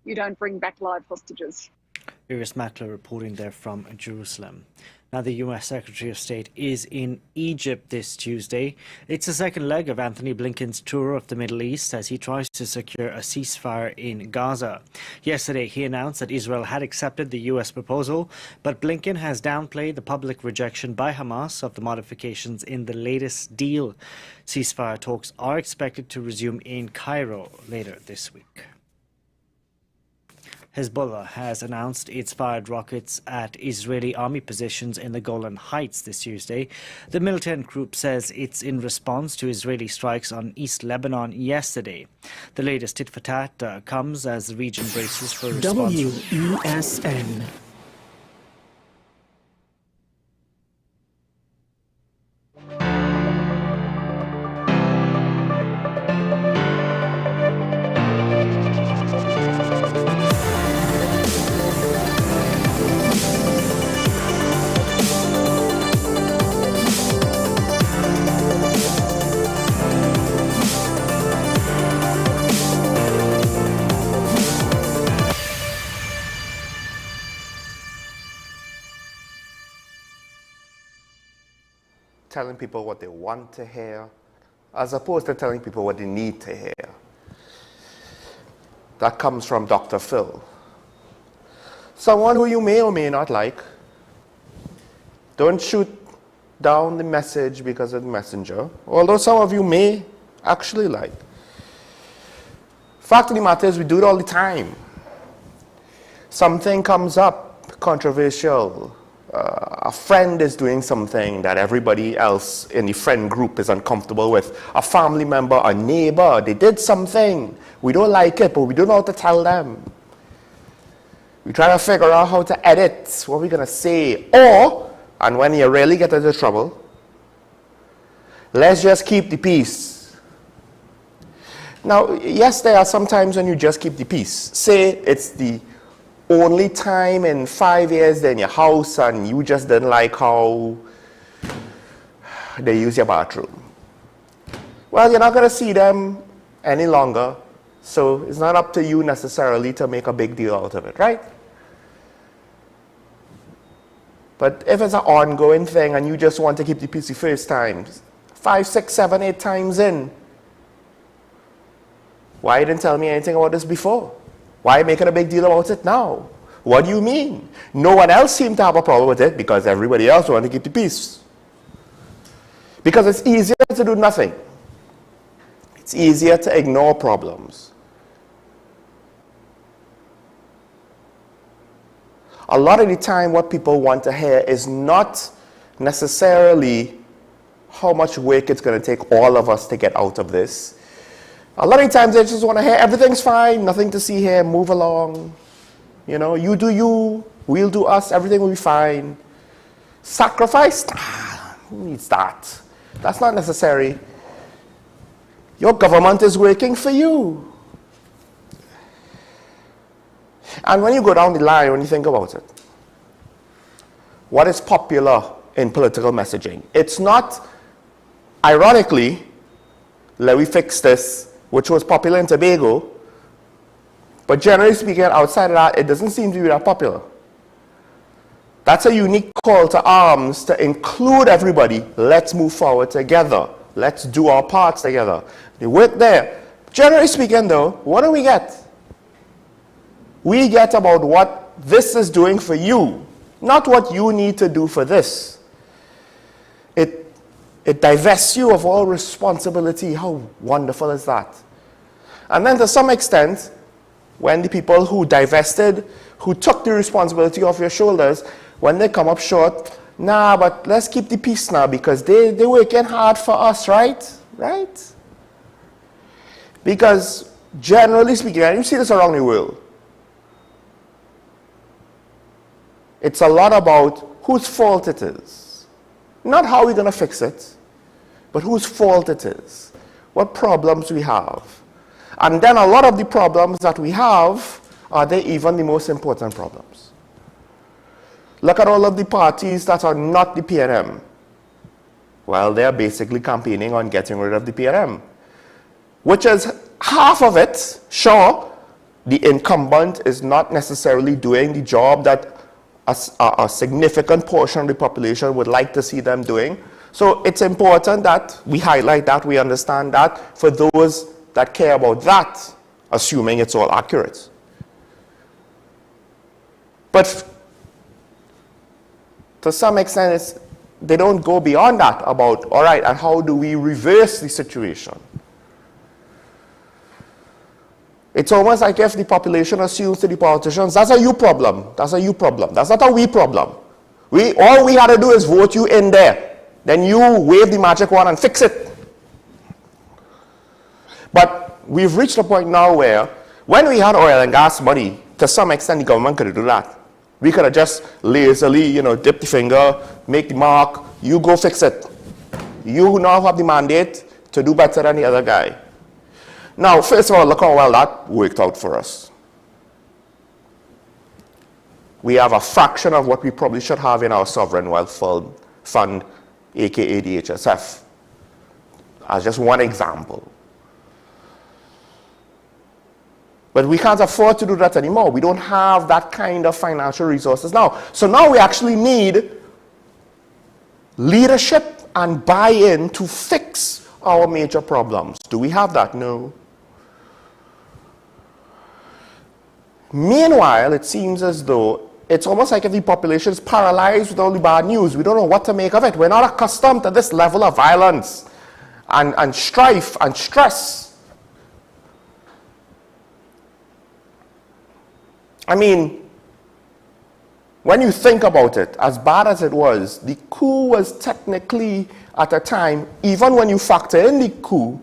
you don't bring back live hostages. Iris Mackler reporting there from Jerusalem. Now, the US Secretary of State is in Egypt this Tuesday. It's the second leg of Anthony Blinken's tour of the Middle East as he tries to secure a ceasefire in Gaza. Yesterday, he announced that Israel had accepted the US proposal, but Blinken has downplayed the public rejection by Hamas of the modifications in the latest deal. Ceasefire talks are expected to resume in Cairo later this week. Hezbollah has announced it's fired rockets at Israeli army positions in the Golan Heights this Tuesday. The militant group says it's in response to Israeli strikes on East Lebanon yesterday. The latest tit-for-tat comes as the region braces for response. WESN. Telling people what they want to hear, as opposed to telling people what they need to hear. That comes from Dr. Phil. Someone who you may or may not like. Don't shoot down the message because of the messenger, although some of you may actually like. Fact of the matter is, we do it all the time. Something comes up, controversial. A friend is doing something that everybody else in the friend group is uncomfortable with. A family member, a neighbor, they did something. We don't like it, but we don't know how to tell them. We try to figure out how to edit what we're going to say. Or, and when you really get into trouble, let's just keep the peace. Now, yes, there are some times when you just keep the peace. Say it's the only time in 5 years they're in your house and you just didn't like how they use your bathroom. Well, you're not going to see them any longer, so it's not up to you necessarily to make a big deal out of it, right? But if it's an ongoing thing and you just want to keep the peace the first time, 5, 6, 7, 8 times in, why you didn't tell me anything about this before? Why are you making a big deal about it now? What do you mean? No one else seemed to have a problem with it because everybody else wanted to keep the peace. Because it's easier to do nothing. It's easier to ignore problems. A lot of the time what people want to hear is not necessarily how much work it's going to take all of us to get out of this. A lot of times they just want to hear everything's fine, nothing to see here, move along. You know, you do you, we'll do us, everything will be fine. Sacrifice? Who needs that? That's not necessary. Your government is working for you. And when you go down the line, when you think about it, what is popular in political messaging? It's not, ironically, let me fix this, which was popular in Tobago, but generally speaking, outside of that, it doesn't seem to be that popular. That's a unique call to arms to include everybody. Let's move forward together. Let's do our parts together. They work there. Generally speaking, though, what do we get? We get about what this is doing for you, not what you need to do for this. It divests you of all responsibility. How wonderful is that? And then to some extent, when the people who divested, who took the responsibility off your shoulders, when they come up short, nah, but let's keep the peace now because they're working hard for us, right? Right? Because generally speaking, and you see this around the world, it's a lot about whose fault it is. Not how we're going to fix it, but whose fault it is. What problems we have. And then a lot of the problems that we have, are they even the most important problems? Look at all of the parties that are not the PNM. Well, they're basically campaigning on getting rid of the PNM, which is half of it, sure, the incumbent is not necessarily doing the job that a significant portion of the population would like to see them doing. So it's important that we highlight that, we understand that for those that care about that, assuming it's all accurate. But to some extent, they don't go beyond that about, all right, and how do we reverse the situation? It's almost like if the population assumes to the politicians, that's a you problem, that's a you problem, that's not a we problem. All we had to do is vote you in there. Then you wave the magic wand and fix it. But we've reached a point now where when we had oil and gas money, to some extent the government could do that. We could have just lazily, dip the finger, make the mark, you go fix it. You now have the mandate to do better than the other guy. Now, first of all, look how well that worked out for us. We have a fraction of what we probably should have in our sovereign wealth fund, aka the HSF, as just one example. But we can't afford to do that anymore. We don't have that kind of financial resources now. So now we actually need leadership and buy-in to fix our major problems. Do we have that? No. Meanwhile, it seems as though it's almost like if the population is paralyzed with all the bad news. We don't know what to make of it. We're not accustomed to this level of violence and strife and stress. I mean, when you think about it, as bad as it was, the coup was technically, at the time, even when you factor in the coup,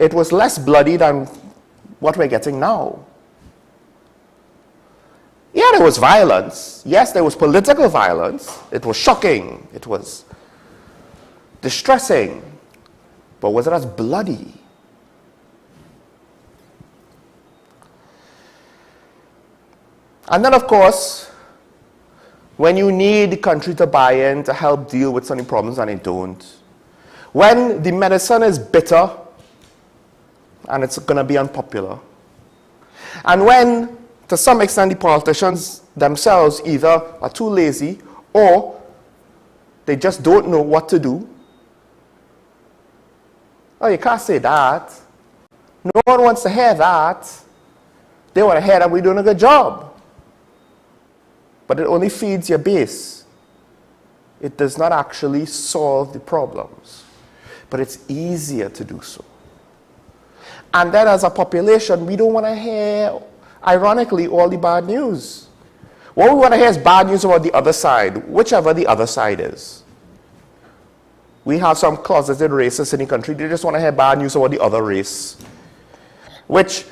it was less bloody than what we're getting now. Yeah, there was violence. Yes, there was political violence. It was shocking. It was distressing. But was it as bloody? And then, of course, when you need the country to buy in to help deal with some problems and they don't, when the medicine is bitter and it's going to be unpopular, and when, to some extent, the politicians themselves either are too lazy or they just don't know what to do. Oh, you can't say that. No one wants to hear that. They want to hear that we're doing a good job. But it only feeds your base. It does not actually solve the problems. But it's easier to do so. And then as a population, we don't want to hear, ironically, all the bad news. What we want to hear is bad news about the other side, whichever the other side is. We have some closeted racists in the country. They just want to hear bad news about the other race, which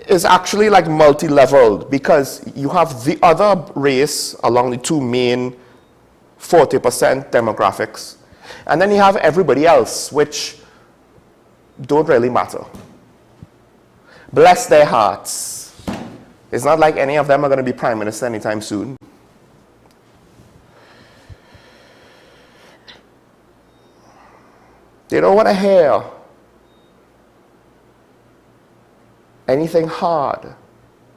is actually like multi-leveled, because you have the other race along the two main 40% demographics, and then you have everybody else, which don't really matter. Bless their hearts. It's not like any of them are going to be prime minister anytime soon. They don't want to hear anything hard.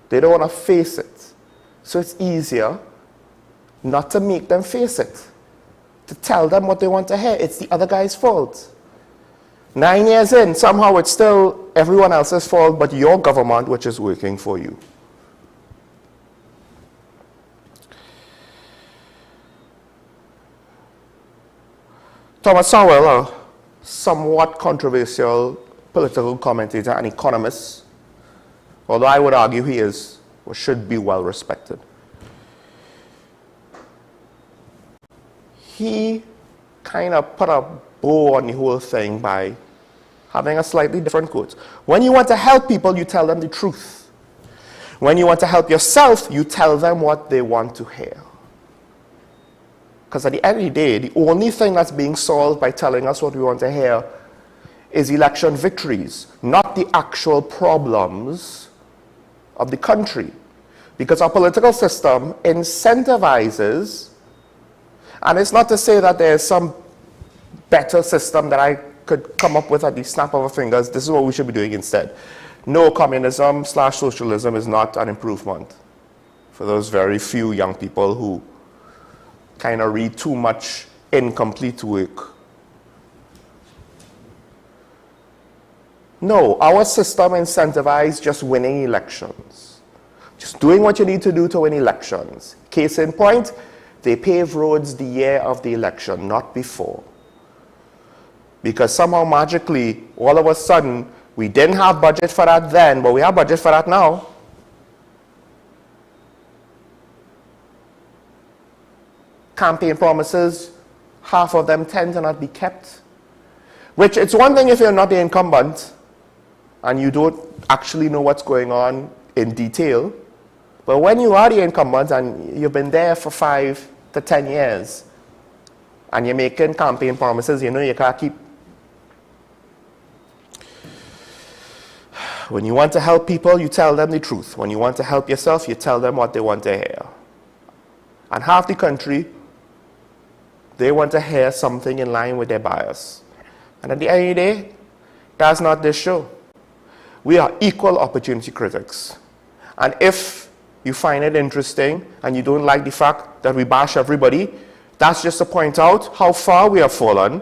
They don't want to face it. So it's easier not to make them face it, to tell them what they want to hear. It's the other guy's fault. 9 years in, somehow it's still everyone else's fault but your government which is working for you. Thomas Sowell, a somewhat controversial political commentator and economist, although I would argue he is or should be well respected, he kind of put a bow on the whole thing by having a slightly different quote. When you want to help people, you tell them the truth. When you want to help yourself, you tell them what they want to hear. Because at the end of the day, the only thing that's being solved by telling us what we want to hear is election victories, not the actual problems of the country. Because our political system incentivizes, and it's not to say that there's some better system that I could come up with at the snap of our fingers, this is what we should be doing instead. No, communism / socialism is not an improvement for those very few young people who kind of read too much incomplete work. No, our system incentivizes just winning elections. Just doing what you need to do to win elections. Case in point, they pave roads the year of the election, not before. Because somehow magically, all of a sudden, we didn't have budget for that then, but we have budget for that now. Campaign promises, half of them tend to not be kept. Which, it's one thing if you're not the incumbent and you don't actually know what's going on in detail. But when you are the incumbent and you've been there for 5 to 10 years and you're making campaign promises you know you can't keep. When you want to help people, you tell them the truth. When you want to help yourself, you tell them what they want to hear. And half the country, they want to hear something in line with their bias. And at the end of the day, that's not this show. We are equal opportunity critics. And if you find it interesting and you don't like the fact that we bash everybody, that's just to point out how far we have fallen.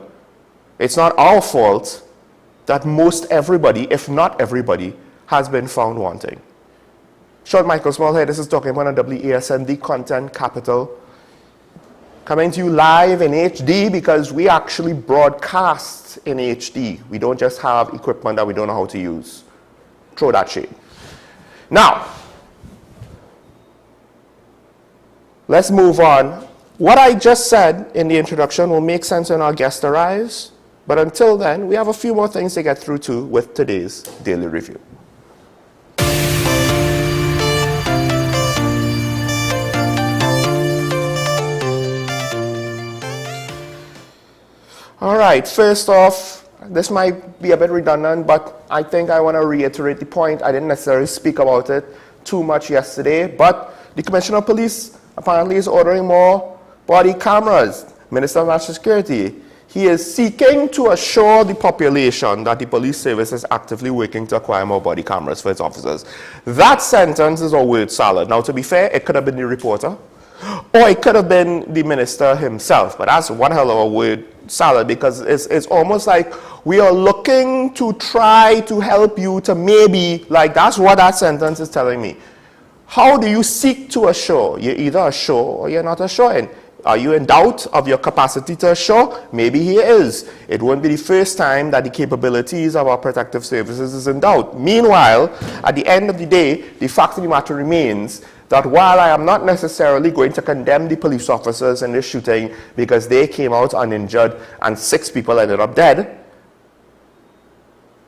It's not our fault that most everybody, if not everybody, has been found wanting. Short Michael Small here, this is talking about a WESN, the content capital. Coming to you live in HD because we actually broadcast in HD. We don't just have equipment that we don't know how to use. Throw that shade. Now, let's move on. What I just said in the introduction will make sense when our guest arrives. But until then, we have a few more things to get through to with today's Daily Review. All right, first off, this might be a bit redundant, but I think I want to reiterate the point. I didn't necessarily speak about it too much yesterday, but the Commissioner of Police apparently is ordering more body cameras. Minister of National Security, he is seeking to assure the population that the police service is actively working to acquire more body cameras for its officers. That sentence is a word salad. Now, to be fair, it could have been the reporter, or it could have been the minister himself, but that's one hell of a word salad because it's almost like we are looking to try to help you to maybe, like that's what that sentence is telling me. How do you seek to assure? You're either assure or you're not assuring. Are you in doubt of your capacity to assure? Maybe he is. It won't be the first time that the capabilities of our protective services is in doubt. Meanwhile, at the end of the day, the fact of the matter remains that while I am not necessarily going to condemn the police officers in this shooting because they came out uninjured and 6 people ended up dead,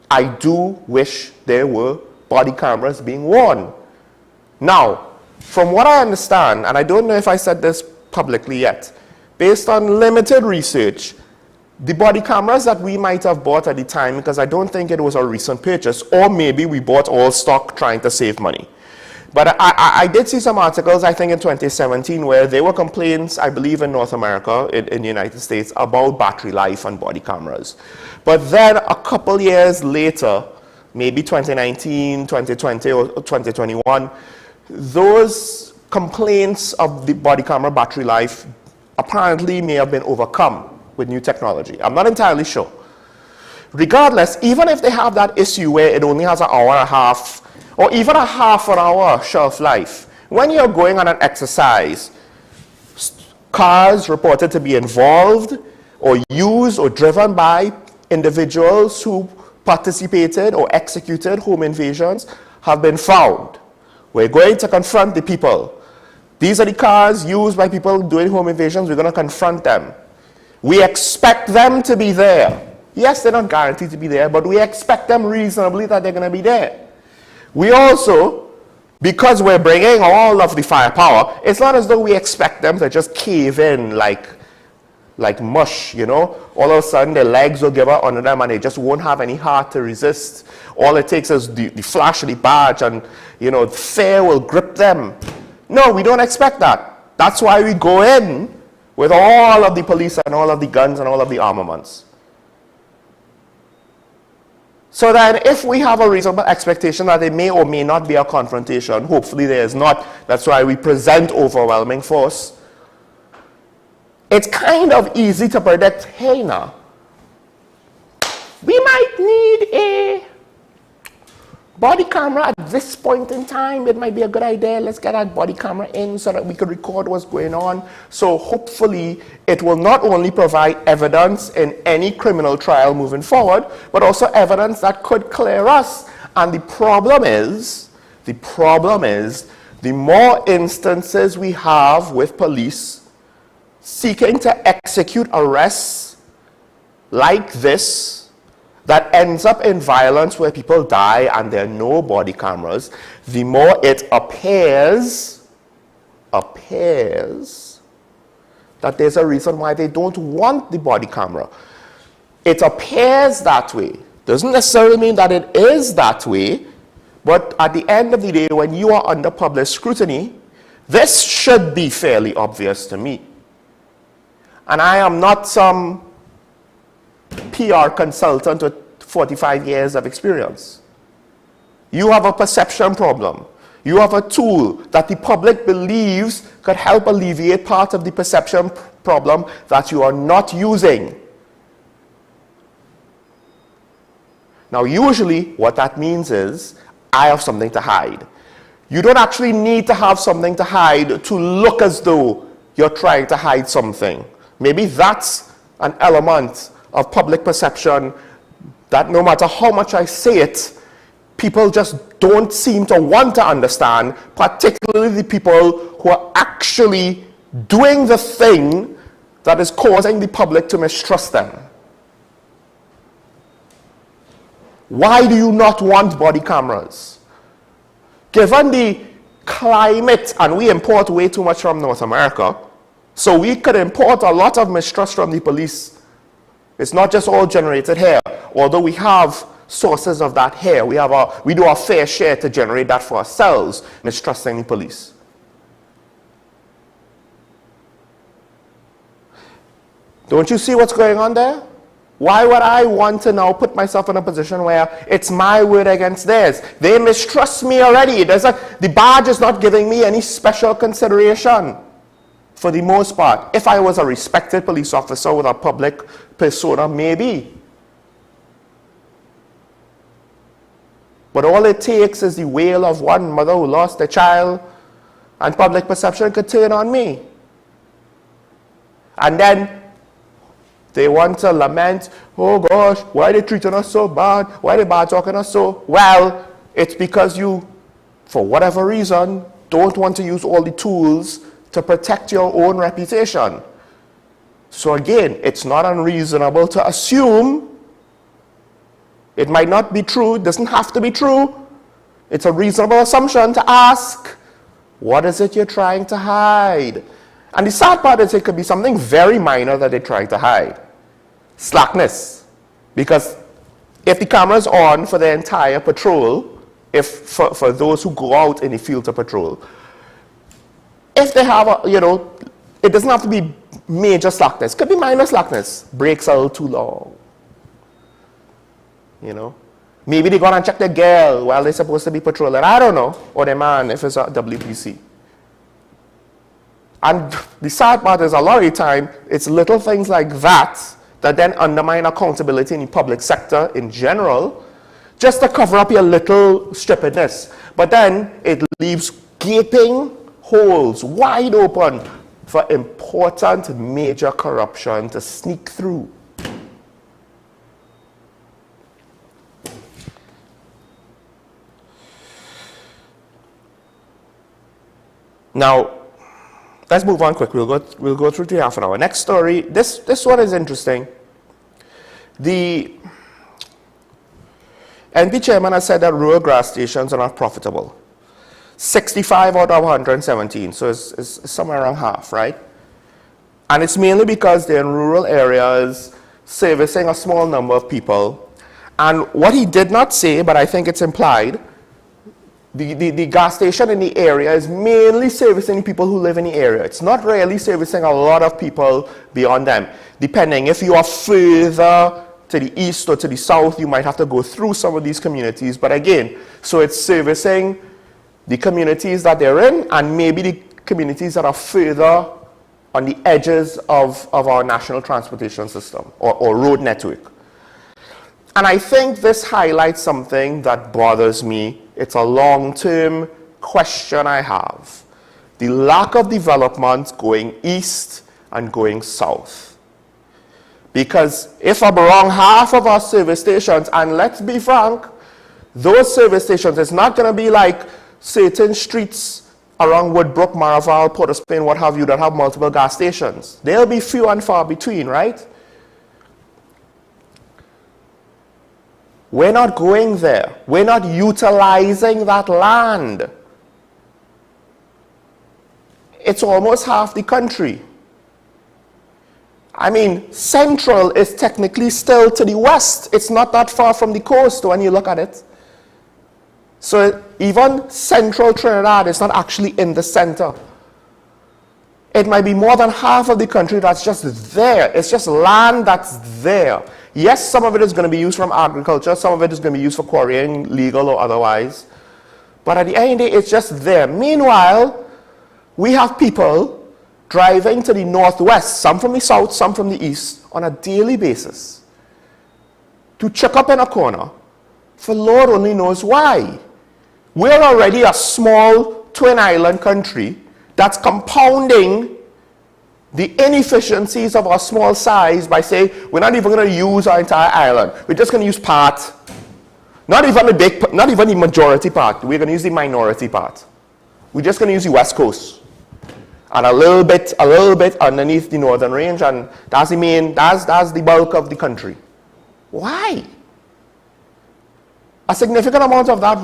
I do wish there were body cameras being worn. Now, from what I understand, and I don't know if I said this publicly yet, based on limited research, the body cameras that we might have bought at the time, because I don't think it was a recent purchase, or maybe we bought all stock trying to save money. But I did see some articles, I think in 2017, where there were complaints, I believe in North America, in the United States, about battery life on body cameras. But then a couple years later, maybe 2019, 2020, or 2021, those complaints of the body camera battery life apparently may have been overcome with new technology. I'm not entirely sure. Regardless, even if they have that issue where it only has an hour and a half or even a half an hour shelf life, when you're going on an exercise, cars reported to be involved or used or driven by individuals who participated or executed home invasions have been found. We're going to confront the people. These are the cars used by people doing home invasions. We're going to confront them. We expect them to be there. Yes, they're not guaranteed to be there, but we expect them reasonably that they're going to be there. We also, because we're bringing all of the firepower, it's not as though we expect them to just cave in like mush, you know. All of a sudden their legs will give out under them and they just won't have any heart to resist. All it takes is the flash of the badge and, you know, fear will grip them. No, we don't expect that. That's why we go in with all of the police and all of the guns and all of the armaments. So then if we have a reasonable expectation that there may or may not be a confrontation, hopefully there is not, that's why we present overwhelming force, it's kind of easy to predict, hey now, we might need a body camera at this point in time. It might be a good idea. Let's get that body camera in so that we could record what's going on. So hopefully it will not only provide evidence in any criminal trial moving forward, but also evidence that could clear us. And the problem is, the more instances we have with police seeking to execute arrests like this, that ends up in violence where people die and there are no body cameras, the more it appears that there's a reason why they don't want the body camera. It appears that way. Doesn't necessarily mean that it is that way, but at the end of the day, when you are under public scrutiny, this should be fairly obvious to me. And I am not some PR consultant with 45 years of experience. You have a perception problem. You have a tool that the public believes could help alleviate part of the perception problem that you are not using. Now, usually what that means is I have something to hide. You don't actually need to have something to hide to look as though you're trying to hide something. Maybe that's an element of public perception that no matter how much I say it, people just don't seem to want to understand, particularly the people who are actually doing the thing that is causing the public to mistrust them. Why do you not want body cameras? Given the climate, and we import way too much from North America, so we could import a lot of mistrust from the police. It's not just all generated here, although we have sources of that here. We do our fair share to generate that for ourselves, mistrusting the police. Don't you see what's going on there? Why would I want to now put myself in a position where it's my word against theirs? They mistrust me already. The badge is not giving me any special consideration. For the most part, if I was a respected police officer with a public persona, maybe. But all it takes is the wail of one mother who lost a child, and public perception could turn on me. And then they want to lament, oh gosh, why are they treating us so bad? Why are they bad talking us so? Well, it's because you, for whatever reason, don't want to use all the tools to protect your own reputation. So again, it's not unreasonable to assume. It might not be true, it doesn't have to be true. It's a reasonable assumption to ask, what is it you're trying to hide? And the sad part is it could be something very minor that they're trying to hide. Slackness. Because if the camera is on for the entire patrol, for those who go out in the field to patrol, if they have it doesn't have to be major slackness. It could be minor slackness. Brakes are a little too long. Maybe they go and check their girl while they're supposed to be patrolling. I don't know. Or their man if it's a WPC. And the sad part is a lot of the time, it's little things like that that then undermine accountability in the public sector in general, just to cover up your little stupidness. But then it leaves gaping holes wide open for important major corruption to sneak through. Now, let's move on quick. We'll go through to half an hour. Next story. This one is interesting. The NP chairman has said that rural gas stations are not profitable. 65 out of 117, so it's somewhere around half, right? And it's mainly because they're in rural areas servicing a small number of people. And what he did not say, but I think it's implied, the gas station in the area is mainly servicing people who live in the area. It's not really servicing a lot of people beyond them. Depending, if you are further to the east or to the south, you might have to go through some of these communities. But again, so it's servicing the communities that they're in and maybe the communities that are further on the edges of our national transportation system or road network. And I think this highlights something that bothers me. It's a long-term question I have. The lack of development going east and going south. Because if around half of our service stations, and let's be frank, those service stations, it's not going to be like certain streets around Woodbrook, Maraval, Port of Spain, what have you, that have multiple gas stations. They'll be few and far between, right? We're not going there. We're not utilizing that land. It's almost half the country. I mean, Central is technically still to the west. It's not that far from the coast when you look at it. So even Central Trinidad is not actually in the center. It might be more than half of the country that's just there. It's just land that's there. Yes, some of it is going to be used from agriculture. Some of it is going to be used for quarrying, legal or otherwise. But at the end of the day, it's just there. Meanwhile, we have people driving to the northwest, some from the south, some from the east, on a daily basis to check up in a corner for Lord only knows why. We're already a small twin island country that's compounding the inefficiencies of our small size by saying we're not even going to use our entire island. We're just going to use part. Not even the majority part. We're going to use the minority part. We're just going to use the west coast. And a little bit underneath the northern range, and that's the bulk of the country. Why? A significant amount of that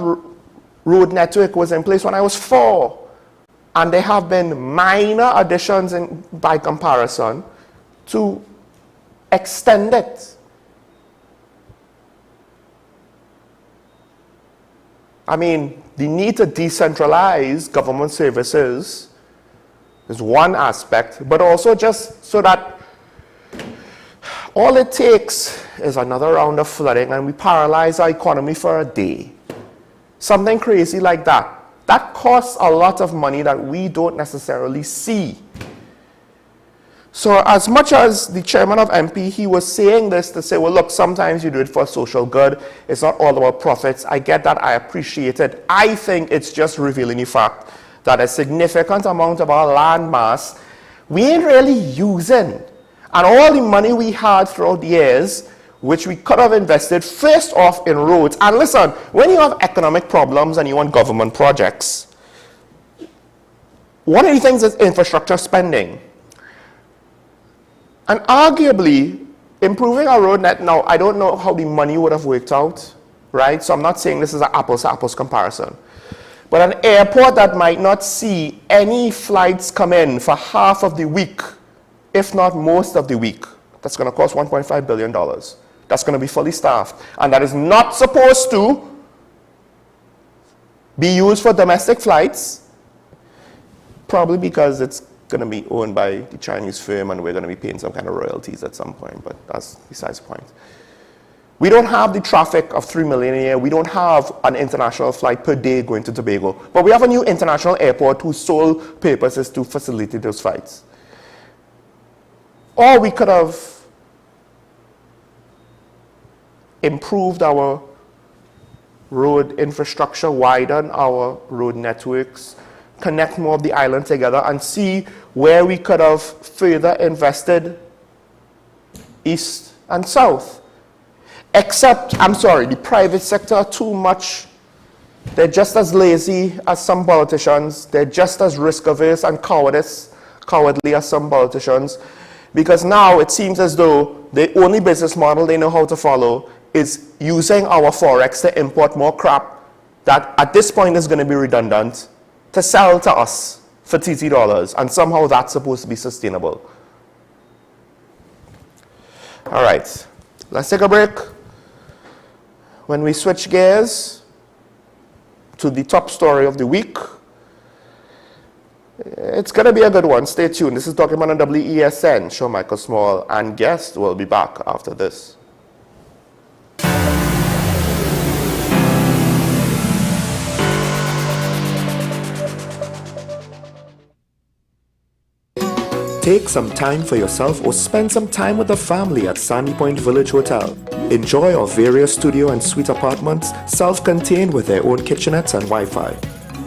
road network was in place when I was 4, and there have been minor additions by comparison to extend it. I mean, the need to decentralize government services is one aspect, but also just so that all it takes is another round of flooding and we paralyze our economy for a day. Something crazy like that. That costs a lot of money that we don't necessarily see. So as much as the chairman of MP, he was saying this to say, well, look, sometimes you do it for social good. It's not all about profits. I get that. I appreciate it. I think it's just revealing the fact that a significant amount of our land mass we ain't really using. And all the money we had throughout the years, which we could have invested first off in roads. And listen, when you have economic problems and you want government projects, one of the things is infrastructure spending. And arguably, improving our road net, now I don't know how the money would have worked out, right? So I'm not saying this is an apples to apples comparison. But an airport that might not see any flights come in for half of the week, if not most of the week, that's going to cost $1.5 billion. That's going to be fully staffed. And that is not supposed to be used for domestic flights, probably because it's going to be owned by the Chinese firm and we're going to be paying some kind of royalties at some point, but that's besides the point. We don't have the traffic of 3 million a year. We don't have an international flight per day going to Tobago. But we have a new international airport whose sole purpose is to facilitate those flights. Or we could have improved our road infrastructure, widen our road networks, connect more of the island together, and see where we could have further invested east and south. Except, I'm sorry, the private sector are too much. They're just as lazy as some politicians. They're just as risk-averse and cowardly as some politicians. Because now it seems as though the only business model they know how to follow is using our forex to import more crap that at this point is going to be redundant to sell to us for TT dollars. And somehow that's supposed to be sustainable. All right, let's take a break. When we switch gears to the top story of the week, it's going to be a good one. Stay tuned. This is Talking About on WESN. Show Michael Small and guest will be back after this. Take some time for yourself or spend some time with the family at Sandy Point Village Hotel. Enjoy our various studio and suite apartments, self-contained with their own kitchenettes and Wi-Fi.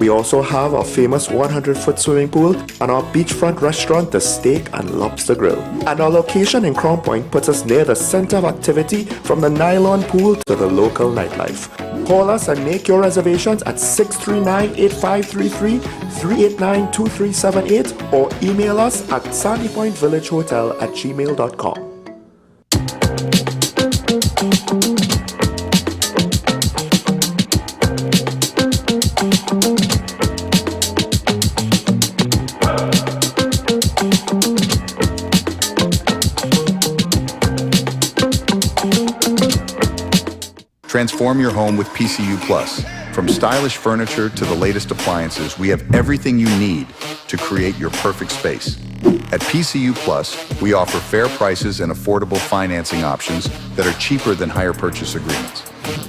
We also have our famous 100-foot swimming pool and our beachfront restaurant, the Steak and Lobster Grill. And our location in Crown Point puts us near the center of activity from the nylon pool to the local nightlife. Call us and make your reservations at 639-8533, 389-2378 or email us at sandypointvillagehotel@gmail.com. Transform your home with PCU Plus. From stylish furniture to the latest appliances, we have everything you need to create your perfect space. At PCU Plus, we offer fair prices and affordable financing options that are cheaper than hire purchase agreements.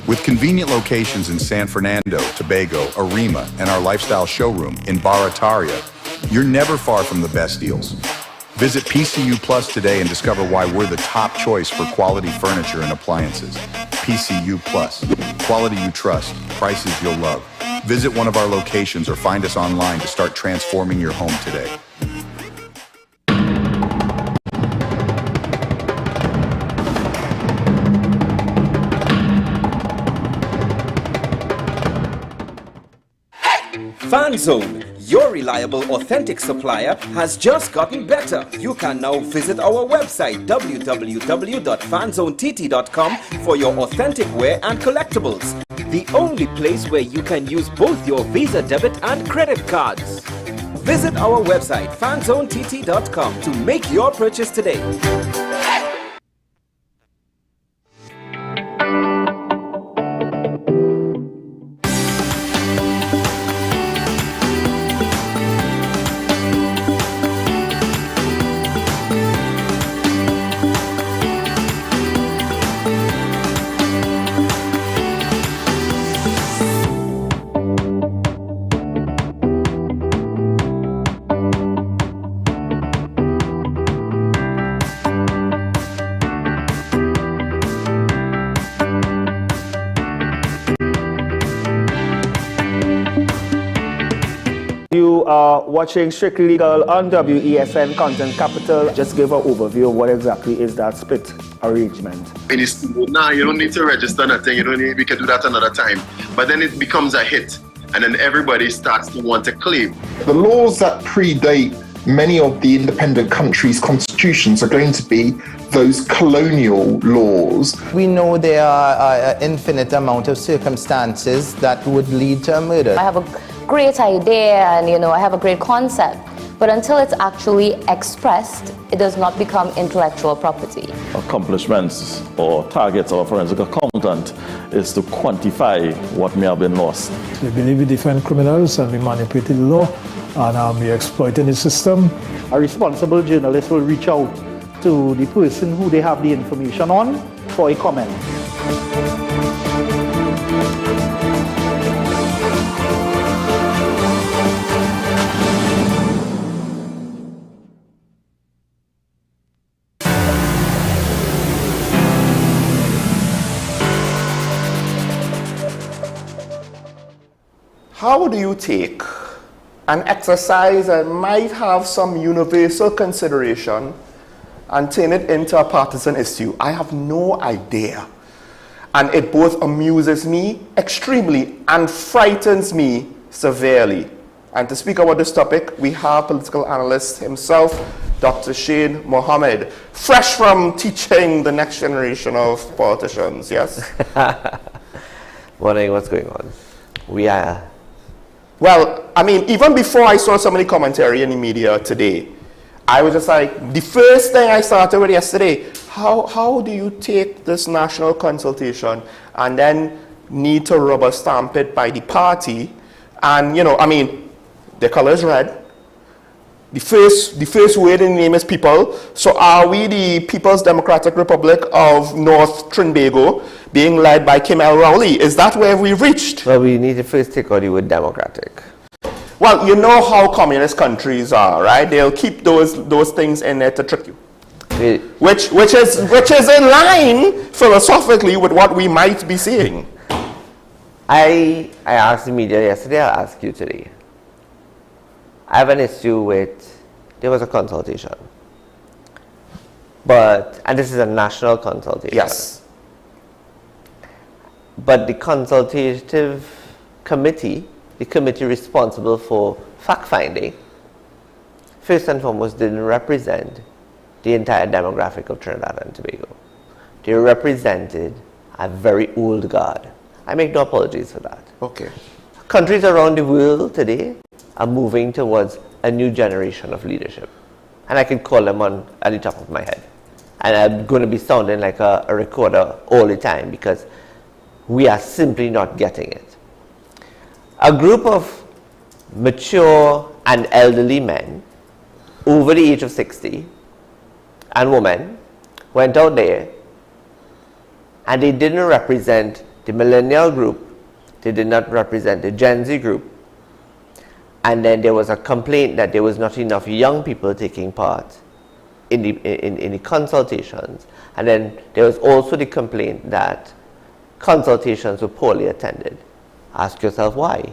With convenient locations in San Fernando, Tobago, Arima, and our lifestyle showroom in Barataria, you're never far from the best deals. Visit PCU Plus today and discover why we're the top choice for quality furniture and appliances. PCU Plus. Quality you trust, prices you'll love. Visit one of our locations or find us online to start transforming your home today. FanZone, your reliable, authentic supplier, has just gotten better. You can now visit our website www.fanzonett.com for your authentic wear and collectibles. The only place where you can use both your Visa debit and credit cards. Visit our website fanzonett.com to make your purchase today. You are watching Strictly Legal on WESN Content Capital. Just give an overview of what exactly is that split arrangement. Now you don't need to register nothing. You don't need. We can do that another time. But then it becomes a hit, and then everybody starts to want to claim. The laws that predate many of the independent countries' constitutions are going to be those colonial laws. We know there are an infinite amount of circumstances that would lead to a murder. I have a great idea and I have a great concept, but until it's actually expressed, it does not become intellectual property. Accomplishments or targets of a forensic accountant is to quantify what may have been lost. They believe in different criminals and we manipulated the law and we exploiting the system. A responsible journalist will reach out to the person who they have the information on for a comment. How do you take an exercise that might have some universal consideration and turn it into a partisan issue? I have no idea. And it both amuses me extremely and frightens me severely. And to speak about this topic, we have political analyst himself, Dr. Shane Mohammed, fresh from teaching the next generation of politicians, yes? Morning, what's going on? Well, I mean, even before I saw so many commentary in the media today, I was just like, the first thing I started with yesterday, how do you take this national consultation and then need to rubber stamp it by the party? And, I mean, the color is red. The first word in the name is people. So are we the People's Democratic Republic of North Trinbago being led by Kim L. Rowley? Is that where we've reached? Well, we need to first take out the word democratic. Well, you know how communist countries are, right? They'll keep those things in there to trick you. Which is in line philosophically with what we might be seeing. I asked the media yesterday, I'll ask you today. I have an issue with, there was a consultation. And this is a national consultation. Yes. But the consultative committee, the committee responsible for fact-finding, first and foremost didn't represent the entire demographic of Trinidad and Tobago. They represented a very old guard. I make no apologies for that. Okay. Countries around the world today are moving towards a new generation of leadership. And I can call them on at the top of my head. And I'm going to be sounding like a recorder all the time because we are simply not getting it. A group of mature and elderly men over the age of 60 and women went out there and they didn't represent the millennial group, they did not represent the Gen Z group, and then there was a complaint that there was not enough young people taking part in the consultations, and then there was also the complaint that consultations were poorly attended. Ask yourself why.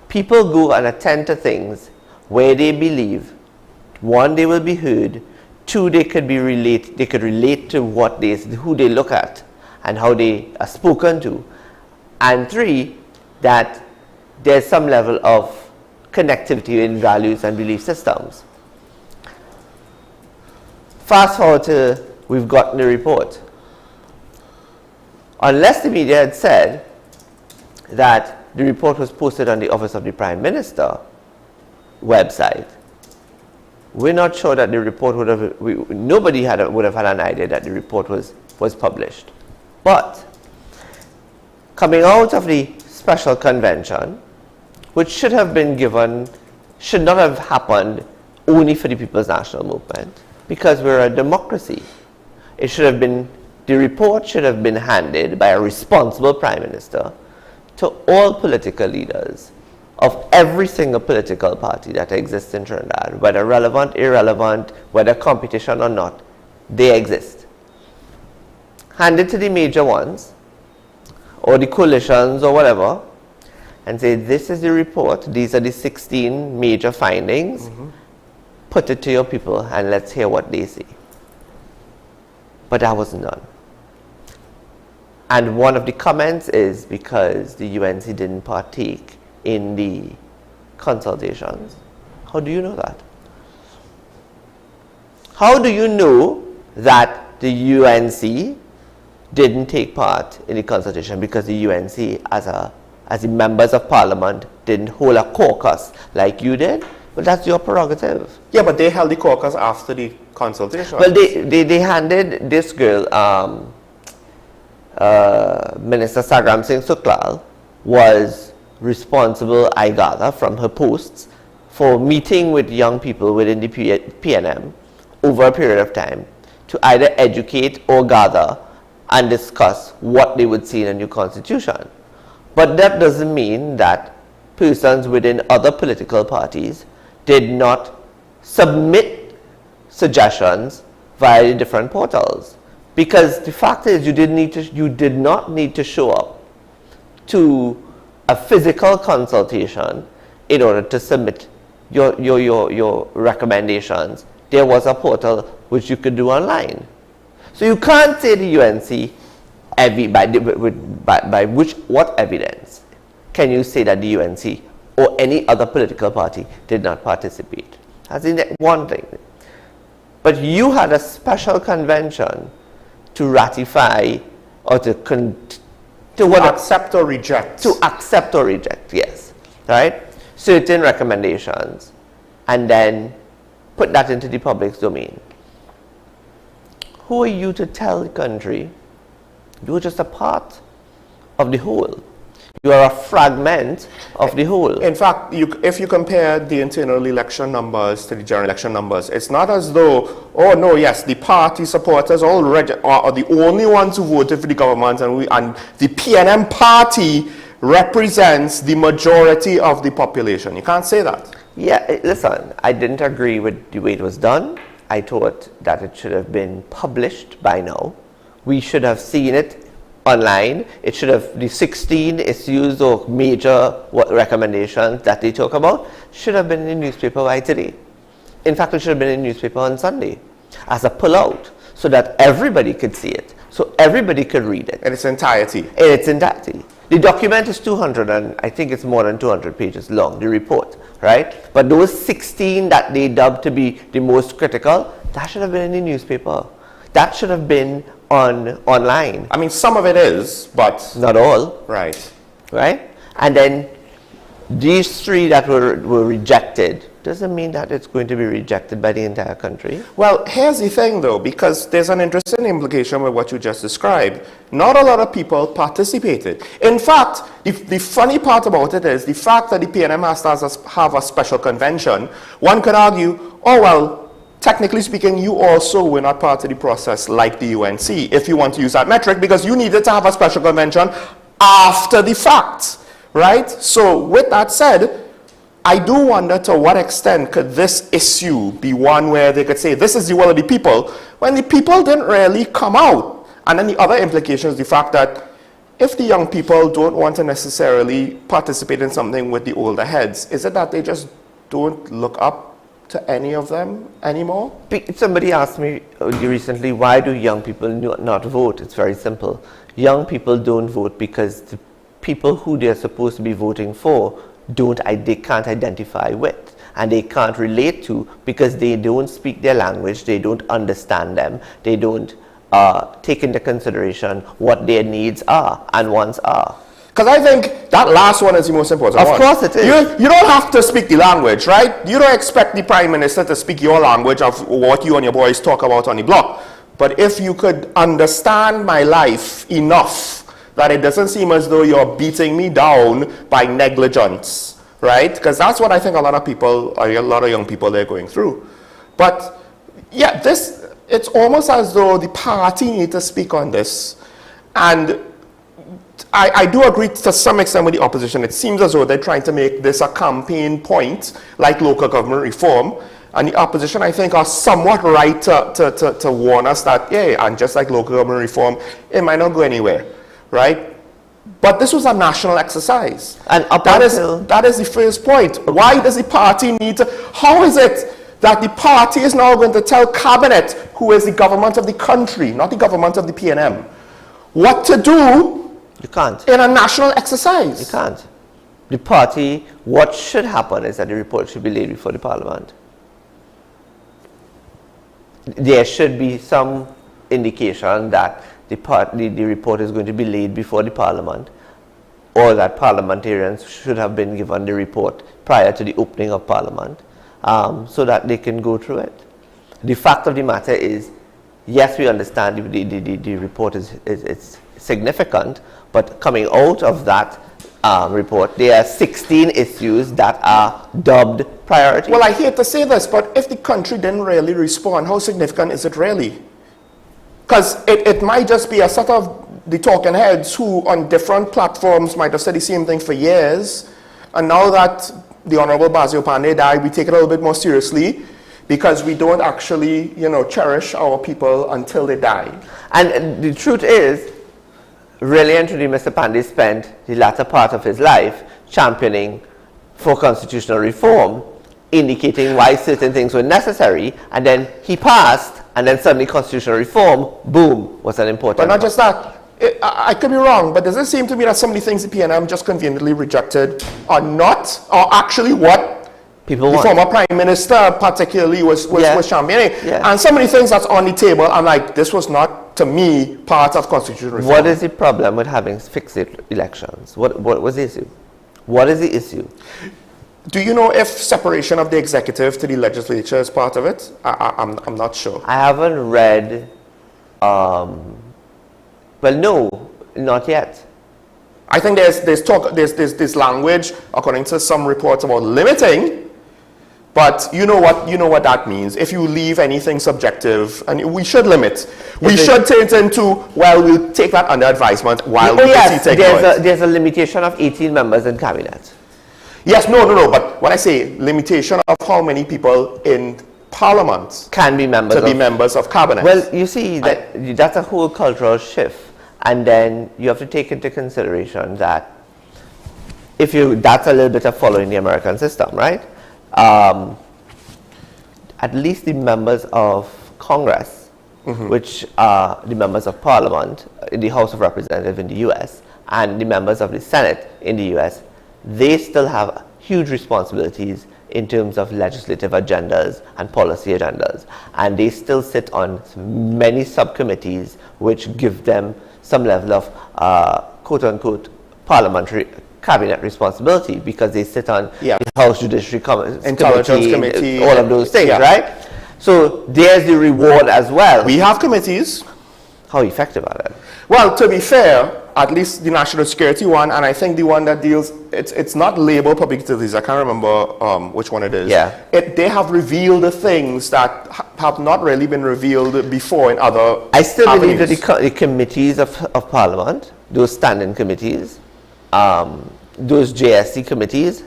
People go and attend to things where they believe, one, they will be heard, two, they could relate to who they look at and how they are spoken to, and three, that there's some level of connectivity in values and belief systems. Fast forward to we've gotten the report. Unless the media had said that the report was posted on the Office of the Prime Minister website, we're not sure that the report would have, nobody would have had an idea that the report was published. But coming out of the special convention, which should have been given, should not have happened only for the People's National Movement, because we're a democracy. It should have been, the report should have been handed by a responsible Prime Minister to all political leaders of every single political party that exists in Trinidad, whether relevant, irrelevant, whether competition or not, they exist. Hand it to the major ones, or the coalitions or whatever, and say, this is the report, these are the 16 major findings, put it to your people and let's hear what they say. But that wasn't done. And one of the comments is because the UNC didn't partake in the consultations. How do you know that? How do you know that the UNC didn't take part in the consultation? Because the UNC, as the members of parliament, didn't hold a caucus like you did. Well, that's your prerogative. Yeah, but they held the caucus after the consultation. Well, they handed this girl, Minister Sagram Singh Suklal, was responsible, I gather, from her posts for meeting with young people within the PNM over a period of time to either educate or gather and discuss what they would see in a new constitution. But that doesn't mean that persons within other political parties did not submit suggestions via the different portals. Because the fact is, you did not need to show up to a physical consultation in order to submit your recommendations. There was a portal which you could do online. So you can't say the UNC, what evidence can you say that the UNC or any other political party did not participate? That's one thing. But you had a special convention to ratify or to accept or reject. To accept or reject, yes. Right? Certain recommendations, and then put that into the public domain. Who are you to tell the country you're just a part of the whole? You are a fragment of the whole. In fact, if you compare the internal election numbers to the general election numbers, it's not as though, oh no, yes, the party supporters are the only ones who voted for the government, and the PNM party represents the majority of the population. You can't say that. Yeah, listen, I didn't agree with the way it was done. I thought that it should have been published by now. We should have seen it online. It should have, the 16 issues or major recommendations that they talk about should have been in the newspaper by today. In fact, it should have been in the newspaper on Sunday as a pull-out so that everybody could see it, so everybody could read it. In its entirety. In its entirety. The document is 200 and I think it's more than 200 pages long, the report, right? But those 16 that they dubbed to be the most critical, that should have been in the newspaper. That should have been online. I mean, some of it is, but... Not all. Right. Right? And then these 3 that were rejected, doesn't mean that it's going to be rejected by the entire country. Well, here's the thing though, because there's an interesting implication with what you just described. Not a lot of people participated. In fact, the funny part about it is the fact that the PNM has to have a special convention. One could argue, oh well, technically speaking, you also were not part of the process like the UNC, if you want to use that metric, because you needed to have a special convention after the fact, right? So with that said, I do wonder to what extent could this issue be one where they could say, this is the will of the people, when the people didn't really come out. And then the other implication is the fact that if the young people don't want to necessarily participate in something with the older heads, is it that they just don't look up to any of them anymore? Somebody asked me recently, why do young people not vote? It's very simple. Young people don't vote because the people who they're supposed to be voting for they can't identify with and they can't relate to because they don't speak their language, they don't understand them, they don't take into consideration what their needs are and wants are. Because I think that last one is the most important one. Of course it is. You don't have to speak the language, right? You don't expect the Prime Minister to speak your language of what you and your boys talk about on the block. But if you could understand my life enough that it doesn't seem as though you're beating me down by negligence, right? Because that's what I think a lot of people, a lot of young people are going through. But yeah, it's almost as though the party need to speak on this. And I do agree to some extent with the opposition. It seems as though they're trying to make this a campaign point, like local government reform. And the opposition, I think, are somewhat right to warn us that, yeah, and just like local government reform, it might not go anywhere. Right? But this was a national exercise. And that is the first point. Why does the party need to... How is it that the party is now going to tell Cabinet, who is the government of the country, not the government of the PNM, what to do? You can't. In a national exercise? You can't. The party, what should happen is that the report should be laid before the Parliament. There should be some indication that the report is going to be laid before the Parliament, or that parliamentarians should have been given the report prior to the opening of Parliament, so that they can go through it. The fact of the matter is, yes, we understand the report is significant, but coming out of that report, there are 16 issues that are dubbed priority. Well, I hate to say this, but if the country didn't really respond, how significant is it really? Because it might just be a set of the talking heads who on different platforms might have said the same thing for years. And now that the Honorable Basil Pandey died, we take it a little bit more seriously because we don't actually, cherish our people until they die. And the truth is, really and truly, Mr. Pandey spent the latter part of his life championing for constitutional reform, indicating why certain things were necessary, and then he passed, and then suddenly constitutional reform, boom, was an important But not just that. I could be wrong, but does it seem to me that some of the things the PNM just conveniently rejected are not, or actually what people the former Prime Minister particularly was championing? Yeah. And some of the things that's on the table, I'm like, this was not, to me, part of constitutional reform. What is the problem with having fixed elections? What was the issue? What is the issue? Do you know if separation of the executive to the legislature is part of it? I'm not sure. I haven't read, well, no, not yet. I think there's language, according to some reports, about limiting But you know what that means. If you leave anything subjective, and we should limit, we should turn it into, well, we'll take that under advisement while there's a limitation of 18 members in cabinet. Yes, no. But when I say limitation of how many people in Parliament can be members of cabinet. Well, you see, that's a whole cultural shift. And then you have to take into consideration that that's a little bit of following the American system, right? At least the members of Congress, which are the members of Parliament in the House of Representatives in the US, and the members of the Senate in the US, they still have huge responsibilities in terms of legislative agendas and policy agendas. And they still sit on many subcommittees which give them some level of quote-unquote parliamentary cabinet responsibility, because they sit on the House Judiciary Committee, all of those things, right? So there's the reward as well. We have committees. How effective are they? Well, to be fair, at least the national security one, and I think the one that deals, it's not labeled public utilities, I can't remember which one it is. Yeah. They have revealed the things that have not really been revealed before in other I still believe that the committees of Parliament, those standing committees, those JSC committees,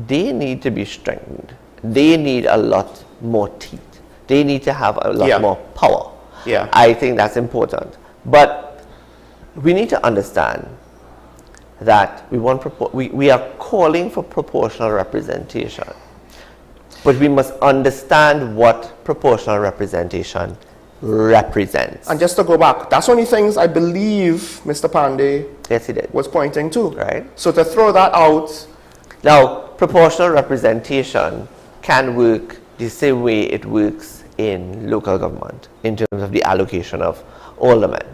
they need to be strengthened. They need a lot more teeth. They need to have a lot more power. Yeah. I think that's important. But we need to understand that we are calling for proportional representation. But we must understand what proportional representation represents. And just to go back, that's one of the things I believe Mr. Pandey was pointing to. Right. So to throw that out. Now, proportional representation can work the same way it works in local government in terms of the allocation of aldermen.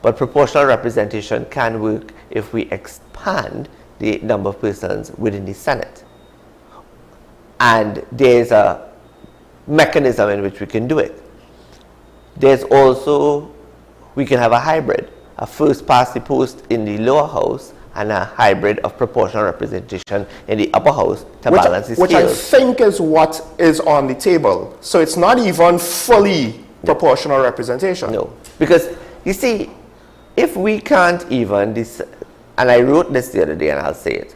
But proportional representation can work if we expand the number of persons within the Senate. And there's a mechanism in which we can do it. There's also, we can have a hybrid, a first past the post in the lower house and a hybrid of proportional representation in the upper house to balance the scales. Which I think is what is on the table. So it's not even fully proportional representation. No, because you see, if we can't even, and I wrote this the other day and I'll say it,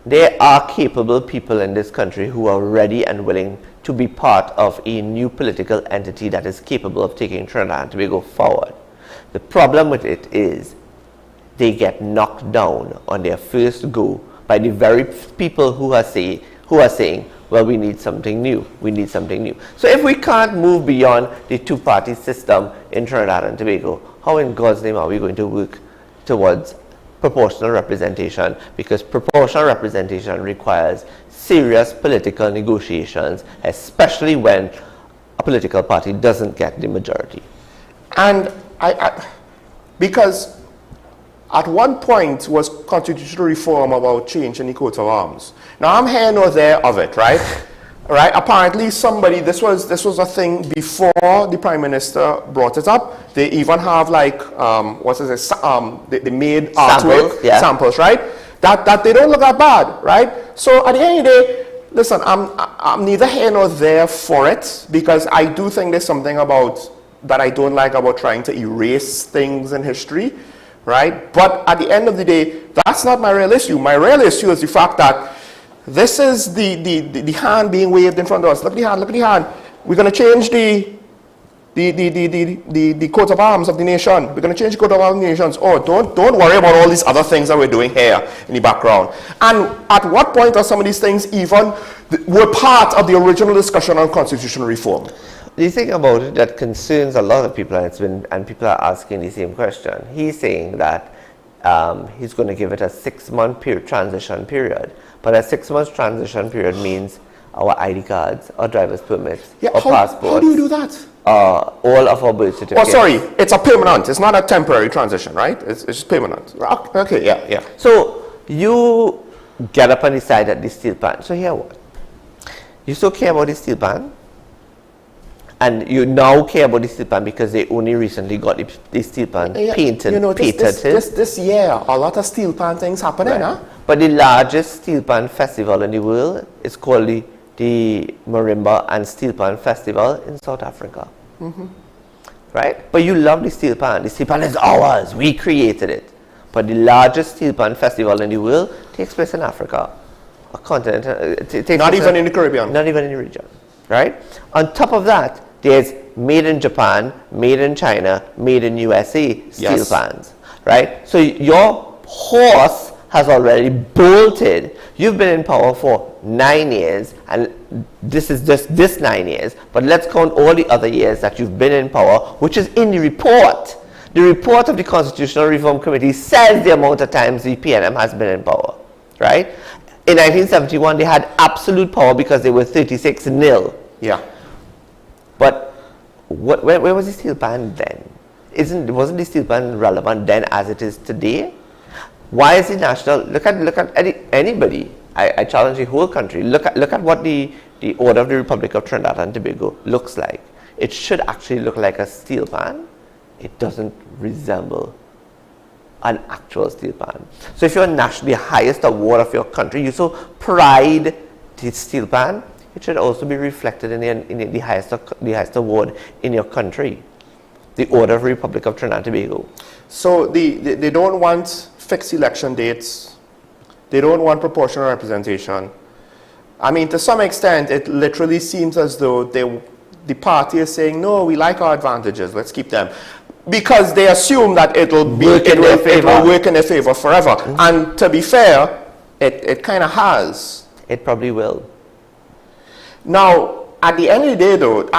there are capable people in this country who are ready and willing to be part of a new political entity that is capable of taking Trinidad and Tobago forward. The problem with it is they get knocked down on their first go by the very people who are saying, well, we need something new, we need something new. So if we can't move beyond the two-party system in Trinidad and Tobago, how in God's name are we going to work towards proportional representation? Because proportional representation requires serious political negotiations, especially when a political party doesn't get the majority. And because at one point was constitutional reform about changing the coat of arms. Now I'm here nor there of it, right? Right? Apparently this was a thing before the Prime Minister brought it up. They even have like they made artwork samples, right? That they don't look that bad, right? So at the end of the day, listen, I'm neither here nor there for it, because I do think there's something that I don't like about trying to erase things in history, right? But at the end of the day, that's not my real issue. My real issue is the fact that this is the hand being waved in front of us. Look at the hand, look at the hand. We're going to change the coat of arms of the nation. We're going to change the coat of arms of the nations. Oh, don't worry about all these other things that we're doing here in the background. And at what point are some of these things even were part of the original discussion on constitutional reform? The thing about it that concerns a lot of people, and people are asking the same question. He's saying that he's going to give it a 6-month transition period. But a 6-month transition period means our ID cards, our driver's permits, our passports. How do you do that? All of our birth certificates. Oh, sorry, it's a permanent. It's not a temporary transition, right? It's just permanent. Okay, yeah. So you get up and decide that the steel pan. So here what? You still care about the steel pan? And you now care about the steel pan because they only recently got the steel pan painted. You know, this year, a lot of steel pan things happening, huh? But the largest steel pan festival in the world is called the the Marimba and Steel Pan Festival in South Africa. Right? But you love the steel pan. The steel pan is ours. We created it. But the largest steel pan festival in the world takes place in Africa, a continent. Not even in the Caribbean. Not even in the region. Right? On top of that, there's made in Japan, made in China, made in USA steel pans. Right? So your horse has already bolted. You've been in power for 9 years, and this is just this 9 years, but let's count all the other years that you've been in power, which is in the report. The report of the Constitutional Reform Committee says the amount of times the PNM has been in power, right? In 1971, they had absolute power because they were 36-0. Yeah. But where was the steel pan then? Wasn't the steel pan relevant then as it is today? Why is the national, look at anybody, I challenge the whole country, look at what the Order of the Republic of Trinidad and Tobago looks like. It should actually look like a steel pan. It doesn't resemble an actual steel pan. So if you're nationally the highest award of your country, you so pride the steel pan, it should also be reflected in the highest award in your country, the Order of the Republic of Trinidad and Tobago. So they don't want fixed election dates. They don't want proportional representation. I mean, to some extent, it literally seems as though the party is saying, no, we like our advantages, let's keep them. Because they assume that it will work in their favor forever. And to be fair, it kind of has. It probably will. Now, at the end of the day, though,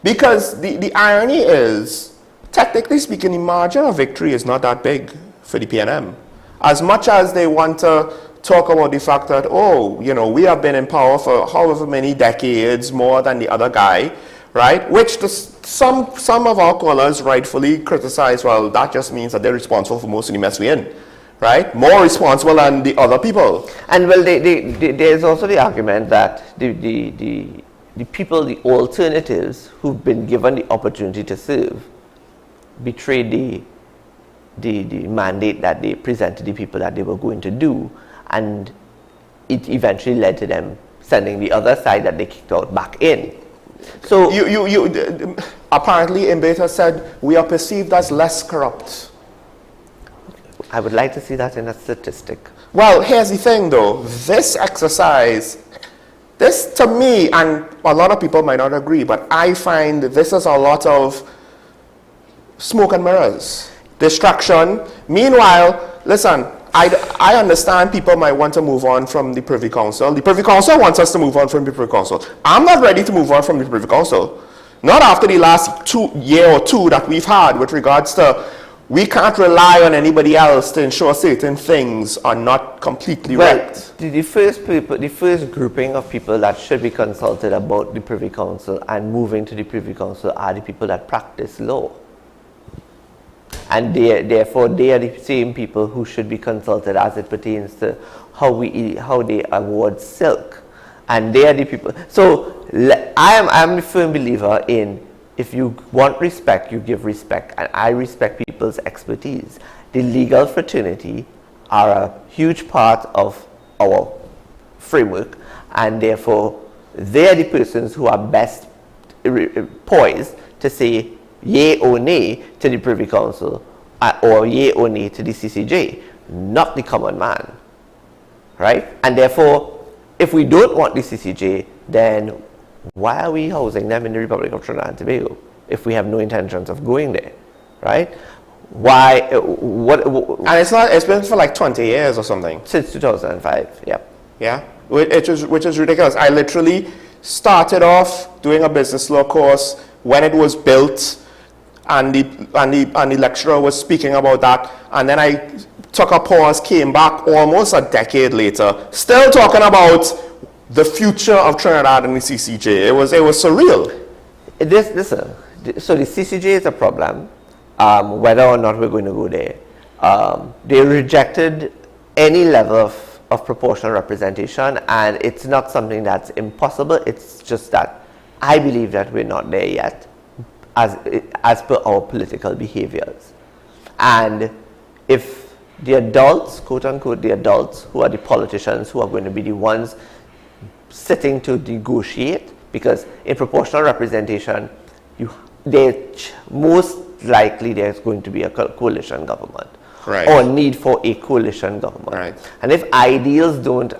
because the irony is, technically speaking, the margin of victory is not that big for the PNM. As much as they want to talk about the fact that, oh, you know, we have been in power for however many decades, more than the other guy, right? Which some of our callers rightfully criticize, well, that just means that they're responsible for most of the mess we're in, right? More responsible than the other people. And well, there's also the argument that the people, the alternatives who've been given the opportunity to serve, betrayed the mandate that they presented the people that they were going to do, and it eventually led to them sending the other side that they kicked out back in. So apparently Mbeta said we are perceived as less corrupt. I would like to see that in a statistic. Well, here's the thing though, this exercise, this to me, and a lot of people might not agree, but I find this is a lot of smoke and mirrors, distraction. Meanwhile, listen, I understand people might want to move on from the Privy Council. The Privy Council wants us to move on from the Privy Council. I'm not ready to move on from the Privy Council. Not after the last year or two that we've had with regards to we can't rely on anybody else to ensure certain things are not completely right. The first grouping of people that should be consulted about the Privy Council and moving to the Privy Council are the people that practice law. And therefore, they are the same people who should be consulted as it pertains to how they award silk. And they are the people. So I'm a firm believer in, if you want respect, you give respect. And I respect people's expertise. The legal fraternity are a huge part of our framework. And therefore, they are the persons who are best poised to say yea or nay to the Privy Council or yea or nay to the CCJ, not the common man, right? And therefore, if we don't want the CCJ, then why are we housing them in the Republic of Trinidad and Tobago if we have no intentions of going there, right? Why? And it's been for like 20 years or something. Since 2005, yeah. Yeah, which is ridiculous. I literally started off doing a business law course when it was built, and the lecturer was speaking about that, and then I took a pause, came back almost a decade later, still talking about the future of Trinidad and the CCJ. It was surreal. Listen, so the CCJ is a problem, whether or not we're going to go there. They rejected any level of proportional representation, and it's not something that's impossible. It's just that I believe that we're not there yet, as per our political behaviors. And if the adults, quote unquote, the adults who are the politicians who are going to be the ones sitting to negotiate, because in proportional representation, most likely there's going to be a coalition government. Right. Or need for a coalition government. Right. And if ideals don't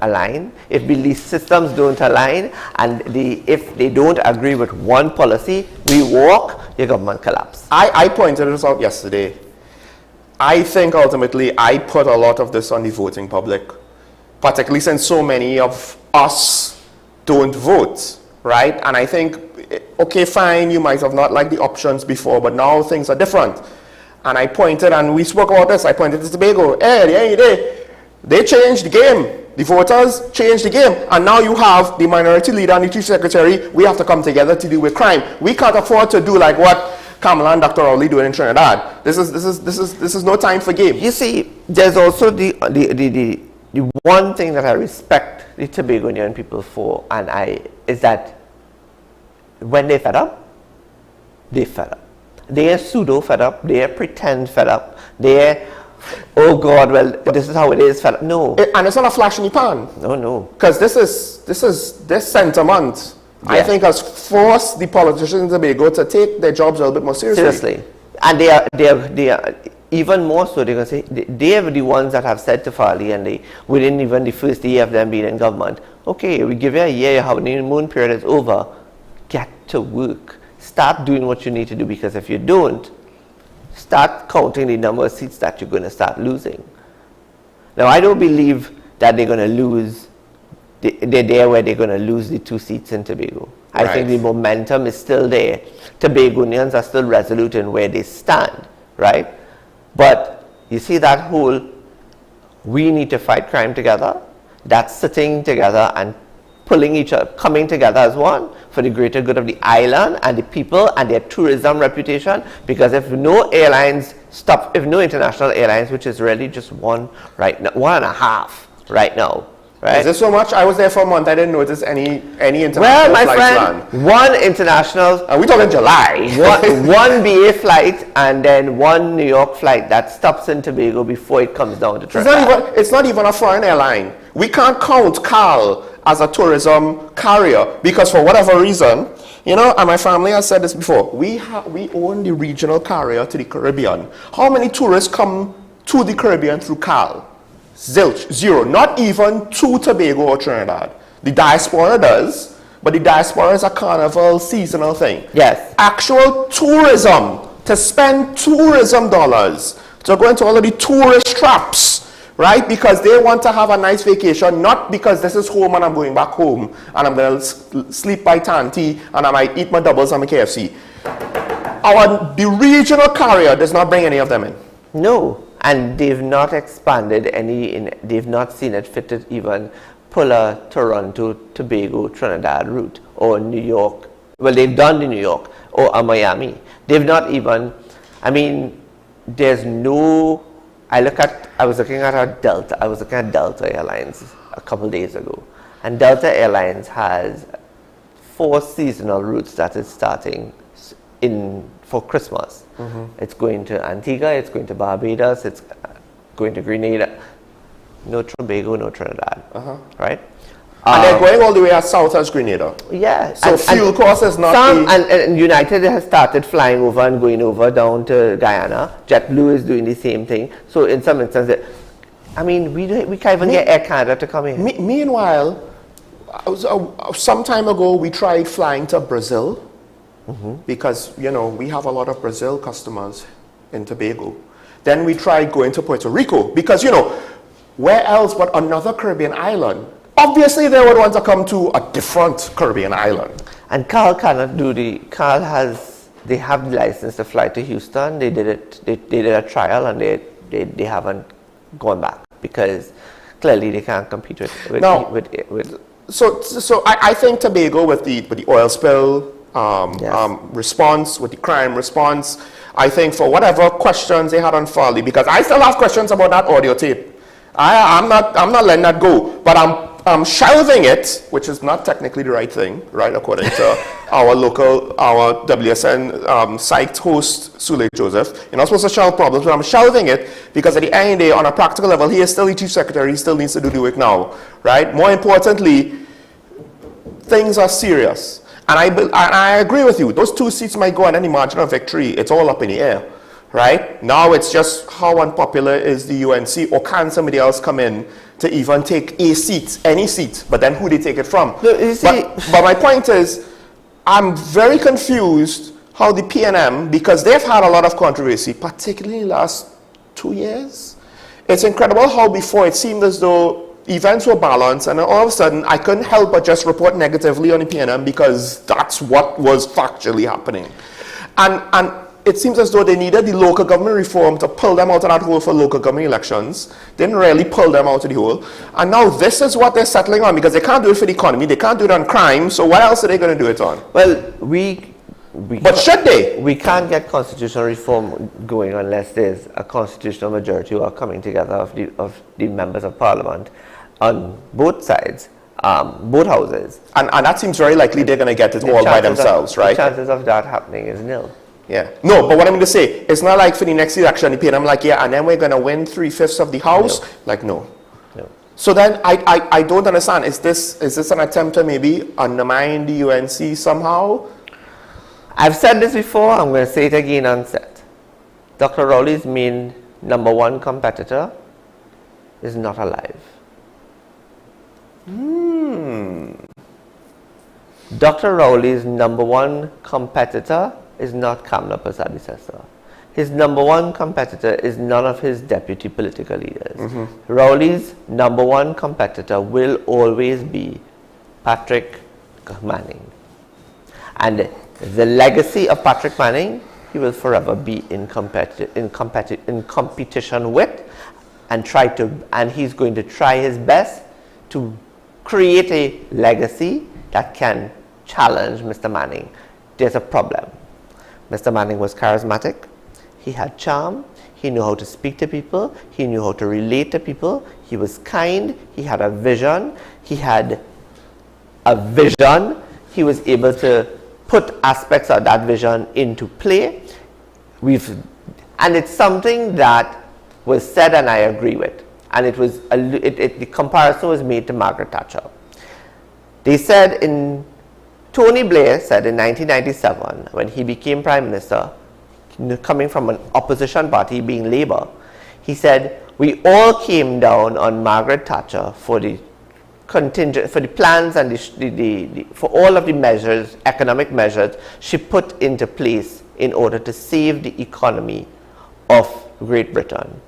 align, if belief systems don't align, and if they don't agree with one policy, we walk, your government collapse. I pointed this out yesterday. I think ultimately I put a lot of this on the voting public, particularly since so many of us don't vote, right? And I think, okay, fine, you might have not liked the options before, but now things are different. And I pointed, and we spoke about this, I pointed to Tobago. Hey, at the end of the day, they changed the game. The voters changed the game. And now you have the minority leader and the chief secretary. We have to come together to deal with crime. We can't afford to do like what Kamala and Dr. Rowley doing in Trinidad. This is no time for games. You see, there's also the one thing that I respect the Tobagonian people for, is that when they fed up, they fed up. They are pseudo fed up, they are pretend fed up, they are, oh God, well, this is how it is fed up. No. And it's not a flash in the pan. No. Because this sentiment, yeah, I think, has forced the politicians in Tobago to take their jobs a little bit more seriously. Seriously. And they are even more so, they're going to say, they are the ones that have said to Farley, and within even the first year of them being in government, okay, we give you a year, your honeymoon period is over, get to work. Start doing what you need to do, because if you don't, start counting the number of seats that you're going to start losing. Now, I don't believe that they're going to lose, they're there where they're going to lose the 2 seats in Tobago. I think the momentum is still there. Tobagonians are still resolute in where they stand, right? But you see that whole, we need to fight crime together, that's sitting together and pulling each other, coming together as one for the greater good of the island and the people and their tourism reputation. Because if no airlines stop, if no international airlines, which is really just one right now, 1.5 right now, right? Is this so much? I was there for a month. I didn't notice any international well, my flights friend, one international. Are we talking July? one BA flight and then one New York flight that stops in Tobago before it comes down to Trinidad. It's not even a foreign airline. We can't count Carl as a tourism carrier because for whatever reason, you know, and my family has said this before, we own the regional carrier to the Caribbean. How many tourists come to the Caribbean through Carl? Zilch, zero, not even to Tobago or Trinidad. The diaspora does, but the diaspora is a carnival seasonal thing. Yes. Actual tourism, to spend tourism dollars, to go into all of the tourist traps, right? Because they want to have a nice vacation, not because this is home and I'm going back home and I'm going to sleep by Tanti and I might eat my doubles on my KFC. The regional carrier does not bring any of them in. No. And they've not expanded they've not seen it fit to even pull a Toronto, Tobago, Trinidad route, or New York. Well, they've done the New York, or a Miami. They've not even, I mean, there's no, I was looking at Delta Airlines a couple days ago. And Delta Airlines has 4 seasonal routes that is starting for Christmas. It's going to Antigua, it's going to Barbados, it's going to Grenada. No Tobago, no Trinidad, right? And they're going all the way as south as Grenada. Yeah. So fuel cost is not and United has started flying over and going over down to Guyana. JetBlue is doing the same thing. So in some instances, I mean, we can't even get Air Canada to come here. Meanwhile, some time ago we tried flying to Brazil. Because, you know, we have a lot of Brazil customers in Tobago. Then we tried going to Puerto Rico because, you know, where else but another Caribbean island? Obviously, they would want to come to a different Caribbean island. And Carl cannot do they have the license to fly to Houston. They did it, they did a trial and they haven't gone back because clearly they can't compete with So I think Tobago with the oil spill, response, with the crime response, I think for whatever questions they had on Farley, because I still have questions about that audio tape. I'm not letting that go, but I'm shelving it, which is not technically the right thing, right, according to our WSN site host, Sule Joseph. You're not supposed to shelve problems, but I'm shelving it because at the end of the day, on a practical level, he is still the chief secretary, he still needs to do the work now, right? More importantly, things are serious. And I agree with you. Those 2 seats might go on any margin of victory. It's all up in the air, right? Now it's just how unpopular is the UNC, or can somebody else come in to even take a seat, any seat, but then who they take it from? But my point is, I'm very confused how the PNM, because they've had a lot of controversy, particularly in the last 2 years. It's incredible how before it seemed as though events were balanced, and all of a sudden I couldn't help but just report negatively on the PNM because that's what was factually happening. And it seems as though they needed the local government reform to pull them out of that hole for local government elections. Didn't really pull them out of the hole. And now this is what they're settling on, because they can't do it for the economy, they can't do it on crime, so what else are they going to do it on? Well, but should they? We can't get constitutional reform going unless there's a constitutional majority who are coming together of the members of parliament on both sides, both houses. And that seems very likely they're going to get it all by themselves, right? The chances of that happening is nil. Yeah. No, but what I'm going to say, it's not like for the next election, the PNM like, yeah, and then we're going to win 3/5 of the House. No. Like, no. So then I don't understand. Is this an attempt to maybe undermine the UNC somehow? I've said this before, I'm going to say it again on set. Dr. Rowley's main #1 competitor is not alive. Dr. Rowley's #1 competitor is not Kamla Persad-Sessa. His #1 competitor is none of his deputy political leaders. Rowley's #1 competitor will always be Patrick Manning. And the legacy of Patrick Manning, he will forever be in competition with, and he's going to try his best to create a legacy that can challenge Mr. Manning. There's a problem. Mr. Manning was charismatic, he had charm, he knew how to speak to people, he knew how to relate to people, he was kind, he had a vision, he was able to put aspects of that vision into play. And it's something that was said and I agree with. And the comparison was made to Margaret Thatcher. Tony Blair said in 1997, when he became Prime Minister, coming from an opposition party being Labour, he said, we all came down on Margaret Thatcher for the plans and for all of the measures, economic measures she put into place in order to save the economy of Great Britain.